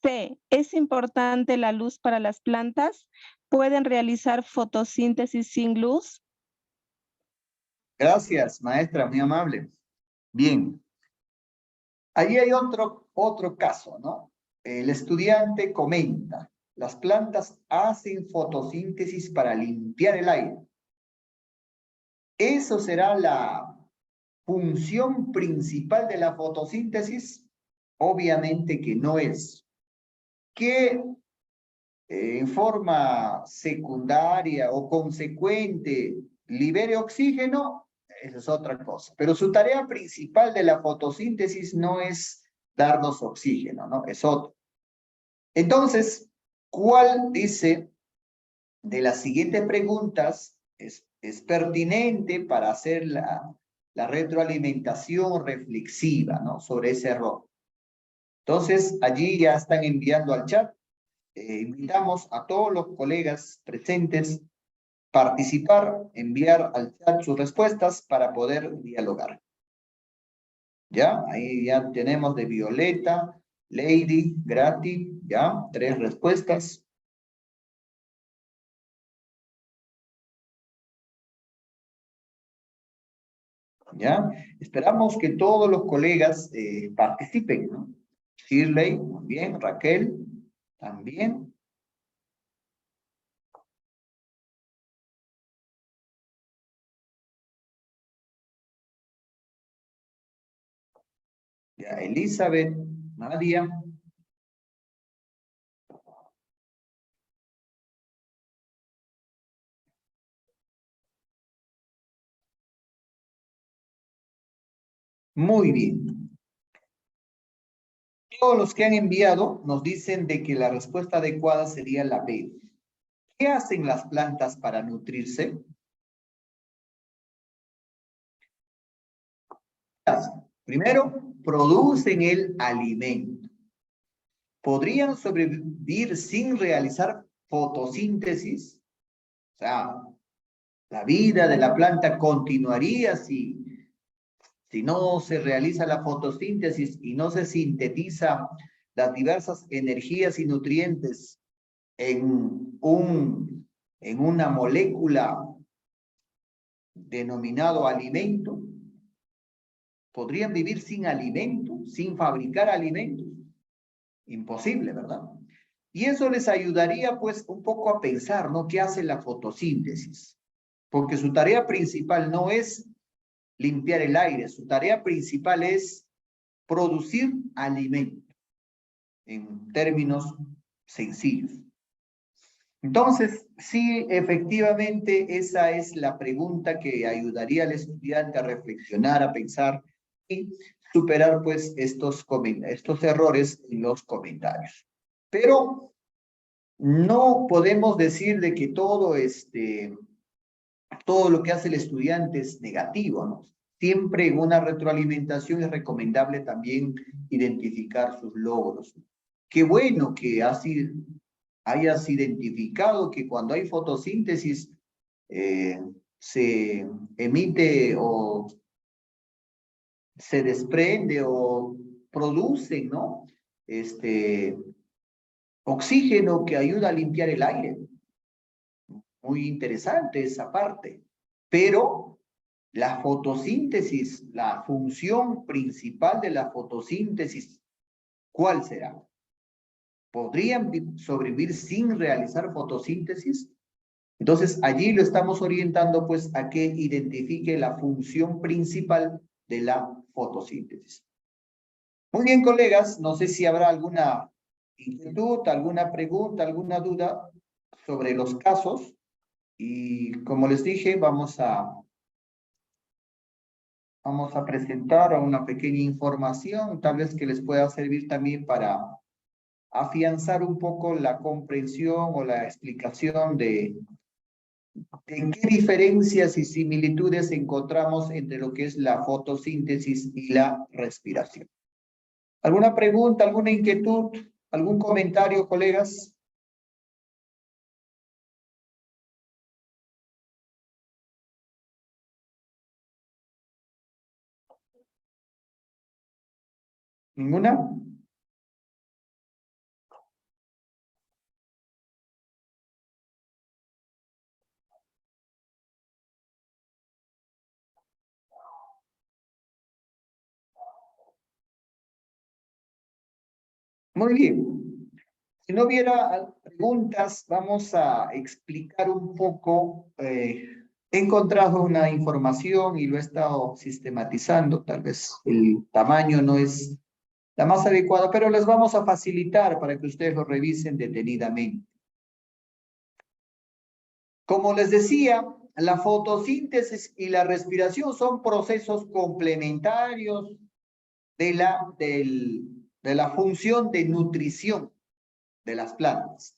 C. ¿Es importante la luz para las plantas? ¿Pueden realizar fotosíntesis sin luz? Gracias, maestra, muy amable. Bien. Allí hay otro caso, ¿no? El estudiante comenta, las plantas hacen fotosíntesis para limpiar el aire. ¿Eso será la función principal de la fotosíntesis? Obviamente que no es. Que en forma secundaria o consecuente libere oxígeno, esa es otra cosa. Pero su tarea principal de la fotosíntesis no es darnos oxígeno, ¿no? Es otro. Entonces, ¿cuál dice de las siguientes preguntas es pertinente para hacer la retroalimentación reflexiva, ¿no? Sobre ese error? Entonces, allí ya están enviando al chat. Invitamos a todos los colegas presentes participar, enviar al chat sus respuestas para poder dialogar. ¿Ya? Ahí ya tenemos de Violeta, Lady, Grati, ¿ya? 3 respuestas. ¿Ya? Esperamos que todos los colegas participen, ¿no? Shirley, muy bien, Raquel, También. Ya, Elizabeth, Nadia. Muy bien. Todos los que han enviado nos dicen de que la respuesta adecuada sería la B. ¿Qué hacen las plantas para nutrirse? Primero, producen el alimento. ¿Podrían sobrevivir sin realizar fotosíntesis? O sea, la vida de la planta continuaría si no se realiza la fotosíntesis y no se sintetiza las diversas energías y nutrientes en una molécula denominado alimento. ¿Podrían vivir sin alimento, sin fabricar alimentos? Imposible, ¿verdad? Y eso les ayudaría pues un poco a pensar, ¿no? ¿Qué hace la fotosíntesis? Porque su tarea principal no es limpiar el aire, su tarea principal es producir alimento, en términos sencillos. Entonces, sí, efectivamente, esa es la pregunta que ayudaría al estudiante a reflexionar, a pensar y superar pues estos errores en los comentarios. Pero no podemos decir de que todo lo que hace el estudiante es negativo, ¿no? Siempre en una retroalimentación es recomendable también identificar sus logros. Qué bueno que hayas identificado que cuando hay fotosíntesis se emite o se desprende o producen, ¿no? Oxígeno que ayuda a limpiar el aire. Muy interesante esa parte. Pero la fotosíntesis, la función principal de la fotosíntesis, ¿cuál será? ¿Podrían sobrevivir sin realizar fotosíntesis? Entonces, allí lo estamos orientando pues a que identifique la función principal de la fotosíntesis. Muy bien, colegas, no sé si habrá alguna inquietud, alguna pregunta, alguna duda sobre los casos. Y como les dije, vamos a presentar una pequeña información, tal vez que les pueda servir también para afianzar un poco la comprensión o la explicación de qué diferencias y similitudes encontramos entre lo que es la fotosíntesis y la respiración. ¿Alguna pregunta, alguna inquietud, algún comentario, colegas? ¿Ninguna? Muy bien. Si no hubiera preguntas, vamos a explicar un poco. He encontrado una información y lo he estado sistematizando. Tal vez el tamaño no es la más adecuada, pero les vamos a facilitar para que ustedes lo revisen detenidamente. Como les decía, la fotosíntesis y la respiración son procesos complementarios de la función de nutrición de las plantas.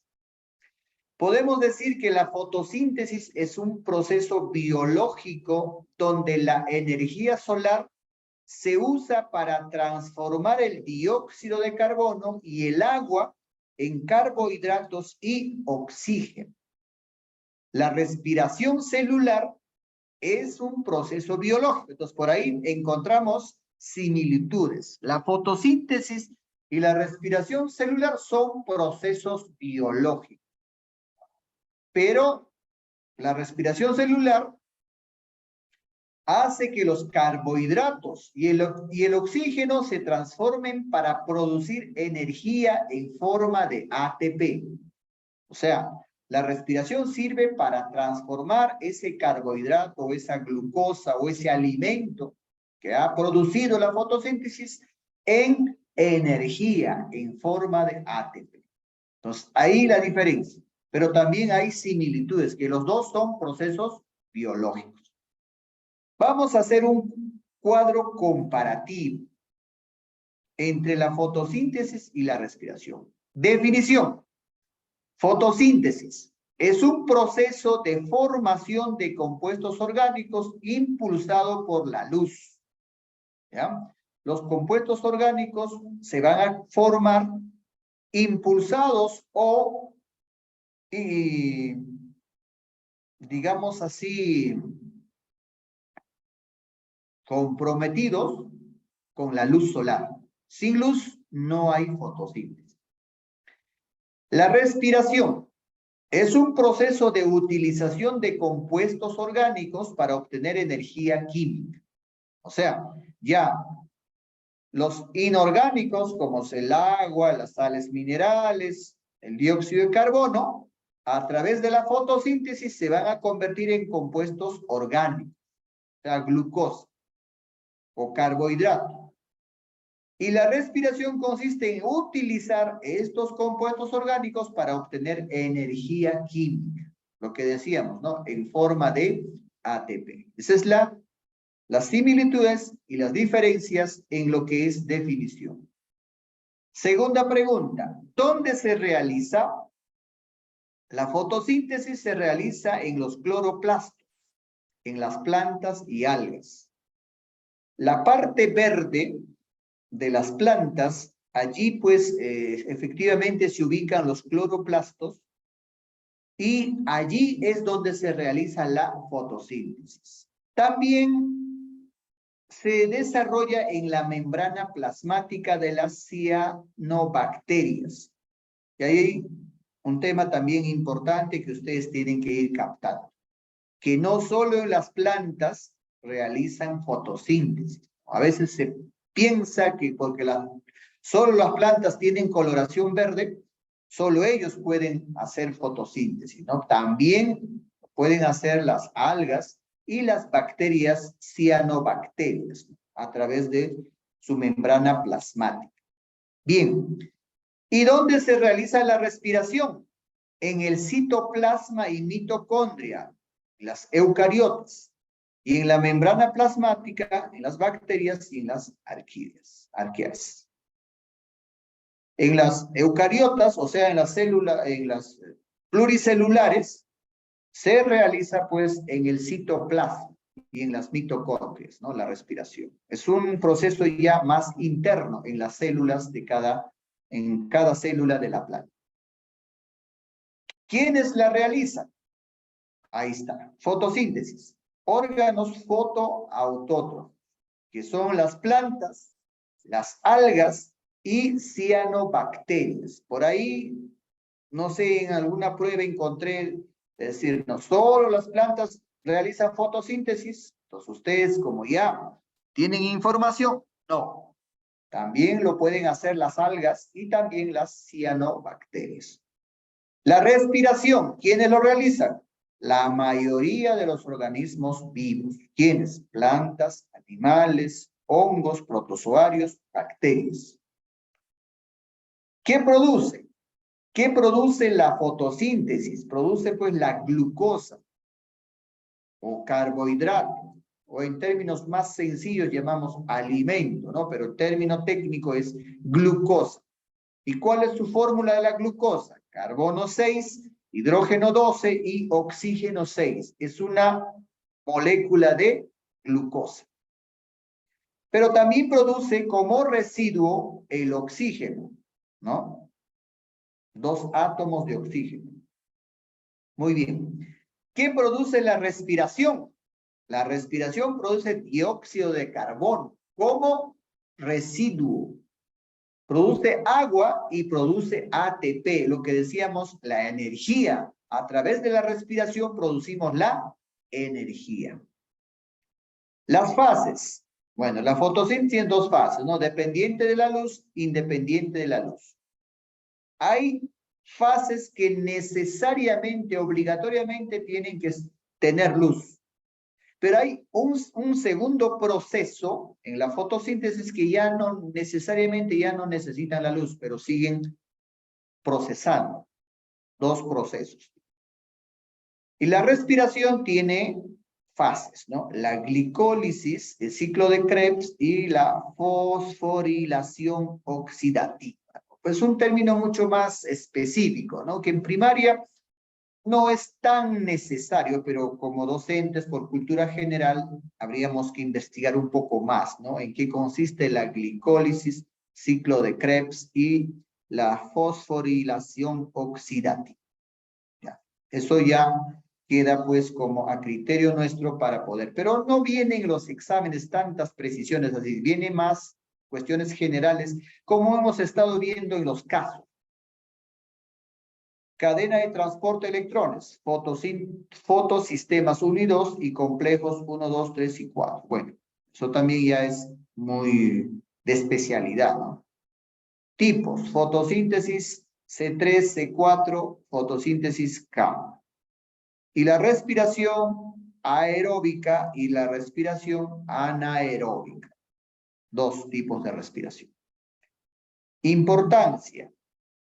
Podemos decir que la fotosíntesis es un proceso biológico donde la energía solar se usa para transformar el dióxido de carbono y el agua en carbohidratos y oxígeno. La respiración celular es un proceso biológico. Entonces, por ahí encontramos similitudes. La fotosíntesis y la respiración celular son procesos biológicos. Pero la respiración celular hace que los carbohidratos y el oxígeno se transformen para producir energía en forma de ATP. O sea, la respiración sirve para transformar ese carbohidrato, o esa glucosa o ese alimento que ha producido la fotosíntesis en energía en forma de ATP. Entonces, ahí la diferencia. Pero también hay similitudes, que los dos son procesos biológicos. Vamos a hacer un cuadro comparativo entre la fotosíntesis y la respiración. Definición. Fotosíntesis es un proceso de formación de compuestos orgánicos impulsado por la luz. ¿Ya? Los compuestos orgánicos se van a formar impulsados o, digamos así, comprometidos con la luz solar. Sin luz no hay fotosíntesis. La respiración es un proceso de utilización de compuestos orgánicos para obtener energía química. O sea, ya los inorgánicos, como es el agua, las sales minerales, el dióxido de carbono, a través de la fotosíntesis se van a convertir en compuestos orgánicos, o sea, glucosa o carbohidrato. Y la respiración consiste en utilizar estos compuestos orgánicos para obtener energía química, lo que decíamos, ¿no? En forma de ATP. Esa es las similitudes y las diferencias en lo que es definición. Segunda pregunta, ¿dónde se realiza? La fotosíntesis se realiza en los cloroplastos, en las plantas y algas. La parte verde de las plantas, allí pues efectivamente se ubican los cloroplastos y allí es donde se realiza la fotosíntesis. También se desarrolla en la membrana plasmática de las cianobacterias. Y ahí hay un tema también importante que ustedes tienen que ir captando, que no solo en las plantas realizan fotosíntesis. A veces se piensa que porque solo las plantas tienen coloración verde, solo ellos pueden hacer fotosíntesis, ¿no? También pueden hacer las algas y las bacterias cianobacterias, ¿no? A través de su membrana plasmática. Bien, ¿y dónde se realiza la respiración? En el citoplasma y mitocondria, las eucariotas, y en la membrana plasmática, en las bacterias y en las arqueas. En las eucariotas, o sea, en las pluricelulares, se realiza pues en el citoplasma y en las mitocondrias, ¿no? La respiración. Es un proceso ya más interno en las células en cada célula de la planta. ¿Quiénes la realizan? Ahí está, fotosíntesis. Órganos fotoautótrofos, que son las plantas, las algas y cianobacterias. Por ahí, no sé, en alguna prueba encontré, es decir, no solo las plantas realizan fotosíntesis, entonces ustedes como ya tienen información, no. También lo pueden hacer las algas y también las cianobacterias. La respiración, ¿quiénes lo realizan? La mayoría de los organismos vivos. ¿Quiénes? Plantas, animales, hongos, protozoarios, bacterias. ¿Qué produce? ¿Qué produce la fotosíntesis? Produce pues la glucosa o carbohidrato, o en términos más sencillos llamamos alimento, ¿no? Pero el término técnico es glucosa. ¿Y cuál es su fórmula de la glucosa? Carbono 6, hidrógeno 12 y oxígeno 6. Es una molécula de glucosa. Pero también produce como residuo el oxígeno, ¿no? 2 átomos de oxígeno. Muy bien. ¿Qué produce la respiración? La respiración produce dióxido de carbono como residuo. Produce agua y produce ATP, lo que decíamos, la energía. A través de la respiración producimos la energía. Las fases. Bueno, la fotosíntesis en dos fases, ¿no? Dependiente de la luz, independiente de la luz. Hay fases que necesariamente, obligatoriamente tienen que tener luz. Pero hay un segundo proceso en la fotosíntesis que ya no necesariamente ya no necesitan la luz, pero siguen procesando. Dos procesos. Y la respiración tiene fases, ¿no? La glicólisis, el ciclo de Krebs y la fosforilación oxidativa. Pues un término mucho más específico, ¿no? Que en primaria no es tan necesario, pero como docentes por cultura general habríamos que investigar un poco más, ¿no? En qué consiste la glicólisis, ciclo de Krebs y la fosforilación oxidativa. Ya. Eso ya queda pues como a criterio nuestro para poder, pero no vienen los exámenes tantas precisiones así, vienen más cuestiones generales, como hemos estado viendo en los casos. Cadena de transporte de electrones, fotosistemas 1 y 2 y complejos 1, 2, 3 y 4. Bueno, eso también ya es muy de especialidad, ¿no? Tipos, fotosíntesis C3, C4, fotosíntesis K. Y la respiración aeróbica y la respiración anaeróbica. Dos tipos de respiración. Importancia.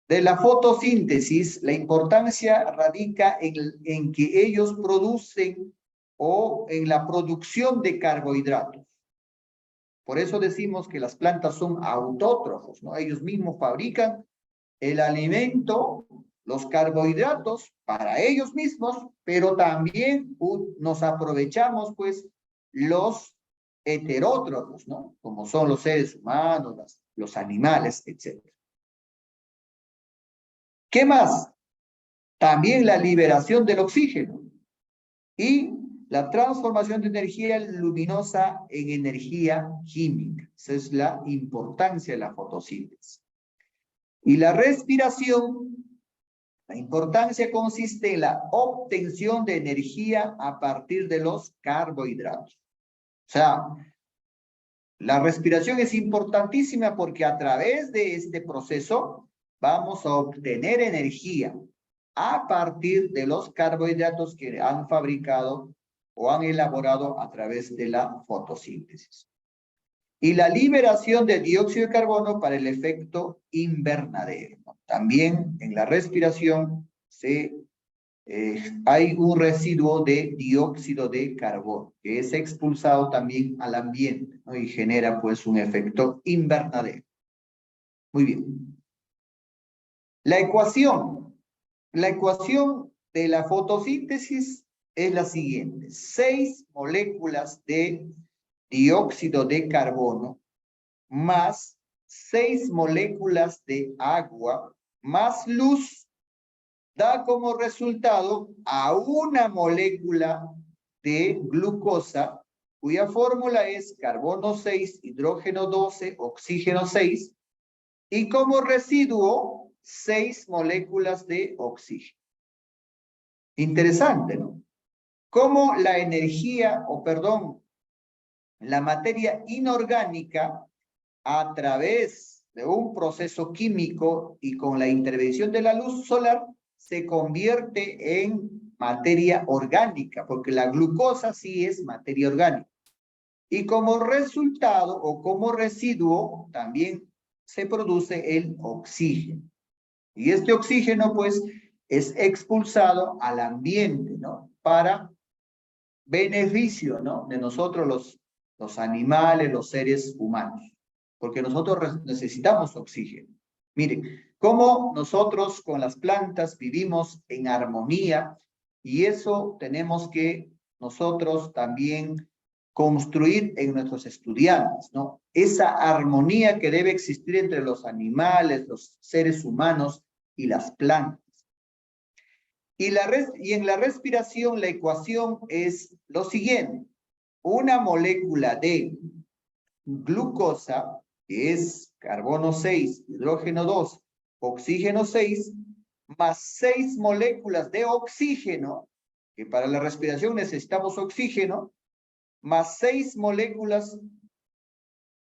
De la fotosíntesis, la importancia radica en que ellos producen o en la producción de carbohidratos. Por eso decimos que las plantas son autótrofos, ¿no? Ellos mismos fabrican el alimento, los carbohidratos para ellos mismos, pero también nos aprovechamos, pues, los heterótrofos, ¿no? Como son los seres humanos, los animales, etc. ¿Qué más? También la liberación del oxígeno y la transformación de energía luminosa en energía química. Esa es la importancia de la fotosíntesis. Y la respiración, la importancia consiste en la obtención de energía a partir de los carbohidratos. O sea, la respiración es importantísima porque a través de este proceso vamos a obtener energía a partir de los carbohidratos que han fabricado o han elaborado a través de la fotosíntesis. Y la liberación de dióxido de carbono para el efecto invernadero. También en la respiración hay un residuo de dióxido de carbono que es expulsado también al ambiente, ¿no? Y genera pues un efecto invernadero. Muy bien. La ecuación de la fotosíntesis es la siguiente. 6 moléculas de dióxido de carbono más 6 moléculas de agua más luz da como resultado a una molécula de glucosa cuya fórmula es carbono 6, hidrógeno 12, oxígeno 6 y como residuo 6 moléculas de oxígeno. Interesante, ¿no? Cómo la energía, la materia inorgánica, a través de un proceso químico y con la intervención de la luz solar, se convierte en materia orgánica, porque la glucosa sí es materia orgánica. Y como resultado o como residuo también se produce el oxígeno. Y este oxígeno, pues, es expulsado al ambiente, ¿no? Para beneficio, ¿no? De nosotros los animales, los seres humanos. Porque nosotros necesitamos oxígeno. Miren, cómo nosotros con las plantas vivimos en armonía y eso tenemos que nosotros también construir en nuestros estudiantes, ¿no? Esa armonía que debe existir entre los animales, los seres humanos y las plantas. Y en la respiración la ecuación es lo siguiente. Una molécula de glucosa, que es carbono 6, hidrógeno 2, oxígeno 6, más 6 moléculas de oxígeno, que para la respiración necesitamos oxígeno, más 6 moléculas,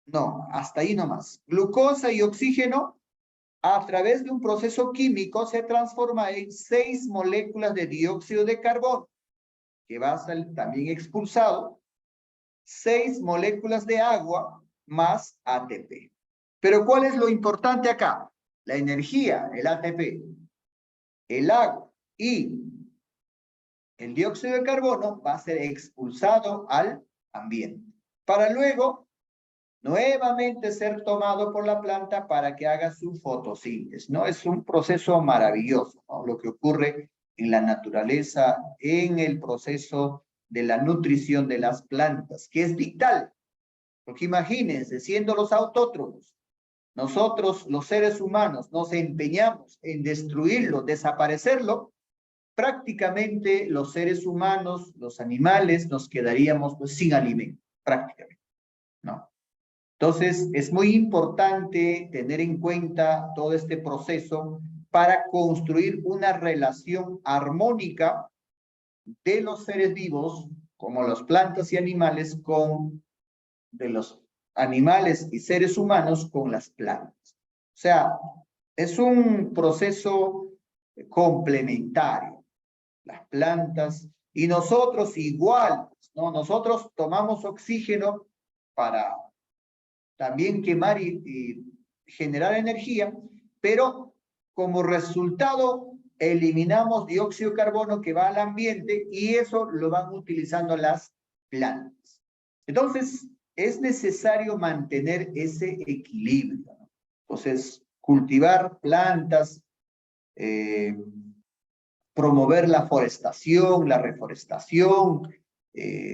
no, hasta ahí nomás. Glucosa y oxígeno, a través de un proceso químico, se transforma en 6 moléculas de dióxido de carbono, que va a ser también expulsado, 6 moléculas de agua más ATP. Pero ¿cuál es lo importante acá? La energía, el ATP, el agua y el dióxido de carbono va a ser expulsado al ambiente, para luego nuevamente ser tomado por la planta para que haga su fotosíntesis, ¿no? Es un proceso maravilloso, ¿no? Lo que ocurre en la naturaleza, en el proceso de la nutrición de las plantas, que es vital, porque imagínense, siendo los autótrofos, nosotros los seres humanos nos empeñamos en destruirlo, desaparecerlo, prácticamente los seres humanos, los animales, nos quedaríamos pues sin alimento, prácticamente, ¿no? Entonces, es muy importante tener en cuenta todo este proceso para construir una relación armónica de los seres vivos, como las plantas y animales, de los animales y seres humanos con las plantas. O sea, es un proceso complementario. Las plantas y nosotros igual, ¿no? Nosotros tomamos oxígeno para también quemar y generar energía, pero como resultado eliminamos dióxido de carbono que va al ambiente y eso lo van utilizando las plantas. Entonces, es necesario mantener ese equilibrio, ¿no? Entonces, cultivar plantas, promover la forestación, la reforestación,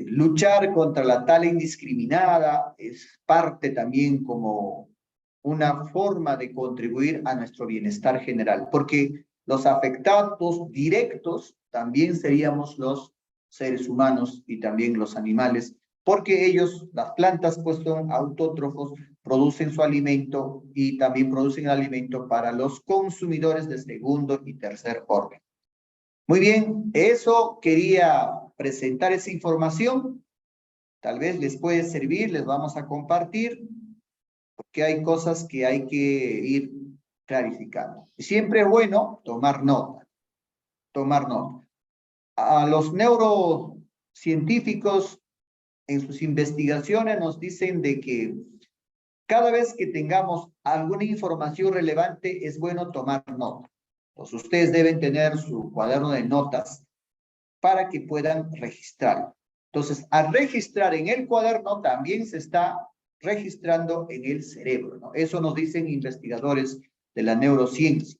luchar contra la tala indiscriminada es parte también como una forma de contribuir a nuestro bienestar general, porque los afectados directos también seríamos los seres humanos y también los animales, porque ellos, las plantas, pues son autótrofos, producen su alimento y también producen alimento para los consumidores de segundo y tercer orden. Muy bien, eso quería presentar esa información. Tal vez les puede servir, les vamos a compartir, porque hay cosas que hay que ir clarificando. Siempre es bueno tomar nota, tomar nota. A los neurocientíficos en sus investigaciones nos dicen de que cada vez que tengamos alguna información relevante es bueno tomar nota. Entonces, ustedes deben tener su cuaderno de notas para que puedan registrar. Entonces, al registrar en el cuaderno, también se está registrando en el cerebro, ¿no? Eso nos dicen investigadores de la neurociencia.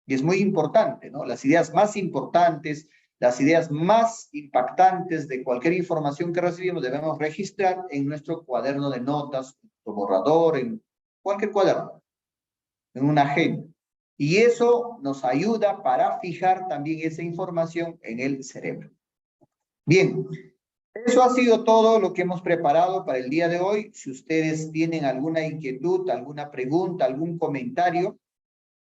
Y es muy importante, ¿no? Las ideas más importantes, las ideas más impactantes de cualquier información que recibimos, debemos registrar en nuestro cuaderno de notas, en nuestro borrador, en cualquier cuaderno, en una agenda. Y eso nos ayuda para fijar también esa información en el cerebro. Bien, eso ha sido todo lo que hemos preparado para el día de hoy. Si ustedes tienen alguna inquietud, alguna pregunta, algún comentario,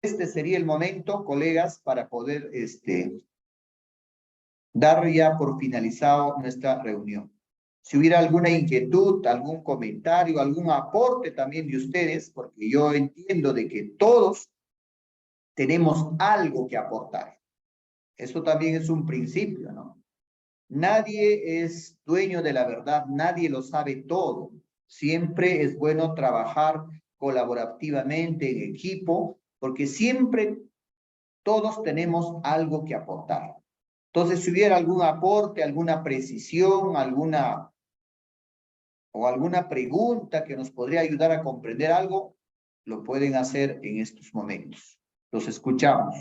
este sería el momento, colegas, para poder dar ya por finalizado nuestra reunión. Si hubiera alguna inquietud, algún comentario, algún aporte también de ustedes, porque yo entiendo de que todos tenemos algo que aportar. Eso también es un principio, ¿no? Nadie es dueño de la verdad, nadie lo sabe todo. Siempre es bueno trabajar colaborativamente en equipo, porque siempre todos tenemos algo que aportar. Entonces, si hubiera algún aporte, alguna precisión, alguna pregunta que nos podría ayudar a comprender algo, lo pueden hacer en estos momentos. Los escuchamos.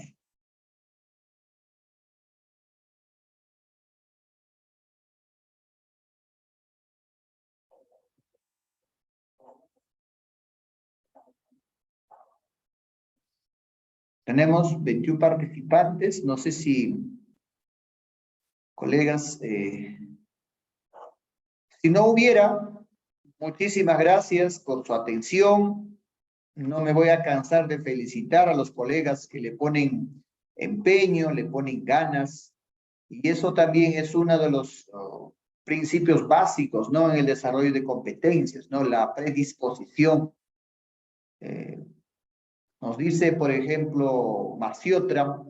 Tenemos 21 participantes. No sé si, colegas, si no hubiera, muchísimas gracias por su atención. No me voy a cansar de felicitar a los colegas que le ponen empeño, le ponen ganas. Y eso también es uno de los principios básicos, ¿no? En el desarrollo de competencias, ¿no? La predisposición. Nos dice, por ejemplo, Maciotra,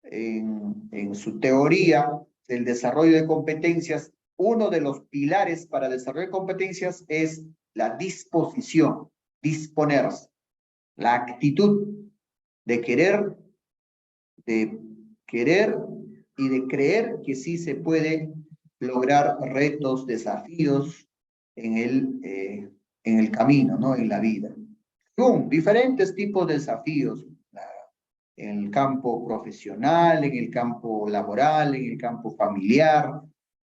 en su teoría del desarrollo de competencias, uno de los pilares para desarrollar competencias es la disposición, disponerse, la actitud de querer y de creer que sí se puede lograr retos, desafíos en el camino, ¿no? En la vida. Diferentes tipos de desafíos, en el campo profesional, en el campo laboral, en el campo familiar,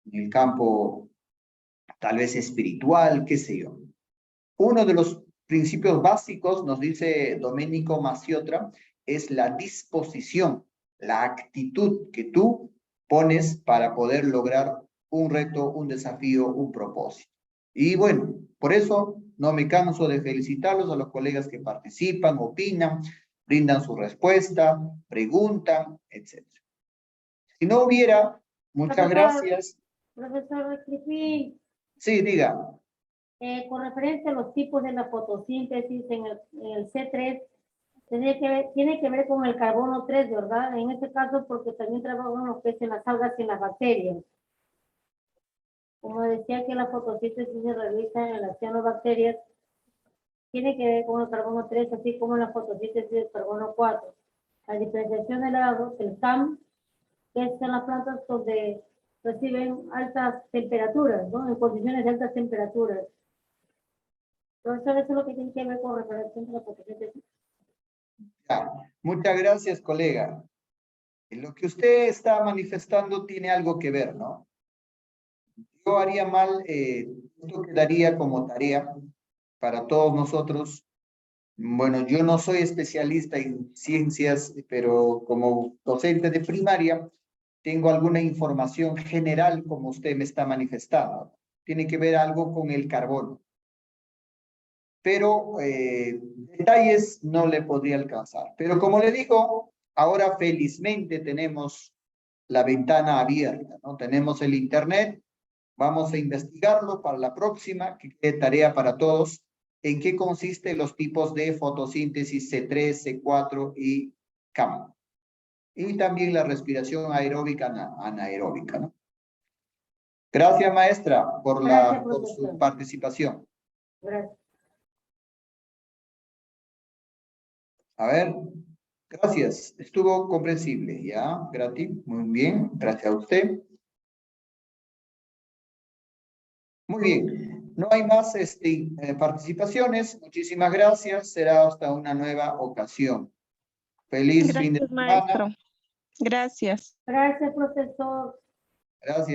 en el campo tal vez espiritual, qué sé yo. Uno de los principios básicos, nos dice Domenico Maciotra, es la disposición, la actitud que tú pones para poder lograr un reto, un desafío, un propósito. Y bueno, por eso no me canso de felicitarlos a los colegas que participan, opinan, brindan su respuesta, preguntan, etc. Si no hubiera, muchas gracias. Profesor Crispín, Sí, diga. con referencia a los tipos de la fotosíntesis en el C3, tiene que ver con el carbono 3, ¿verdad? En este caso, porque también trabajo en lo que es en las algas y en las bacterias. Como decía que la fotosíntesis se realiza en las cianobacterias, tiene que ver con el carbono 3, así como la fotosíntesis del carbono 4. La diferenciación del agua, el CAM, que es en las plantas donde reciben altas temperaturas, ¿no? En condiciones de altas temperaturas. Entonces, eso es lo que tiene que ver con referencia a la fotosíntesis. Muchas gracias, colega. Lo que usted está manifestando tiene algo que ver, ¿no? Yo haría mal, esto quedaría como tarea para todos nosotros. Bueno, yo no soy especialista en ciencias, pero como docente de primaria, tengo alguna información general como usted me está manifestando. Tiene que ver algo con el carbono. Pero detalles no le podría alcanzar. Pero como le digo, ahora felizmente tenemos la ventana abierta, ¿no? Tenemos el internet, vamos a investigarlo para la próxima, que quede tarea para todos, en qué consisten los tipos de fotosíntesis C3, C4 y CAM. Y también la respiración aeróbica, anaeróbica, ¿no? Gracias, maestra, por su participación. Gracias. A ver, gracias. Estuvo comprensible, ¿ya? Gratis, muy bien. Gracias a usted. Muy bien. No hay más participaciones. Muchísimas gracias. Será hasta una nueva ocasión. Feliz fin de semana. Maestro. Gracias. Gracias, profesor. Gracias.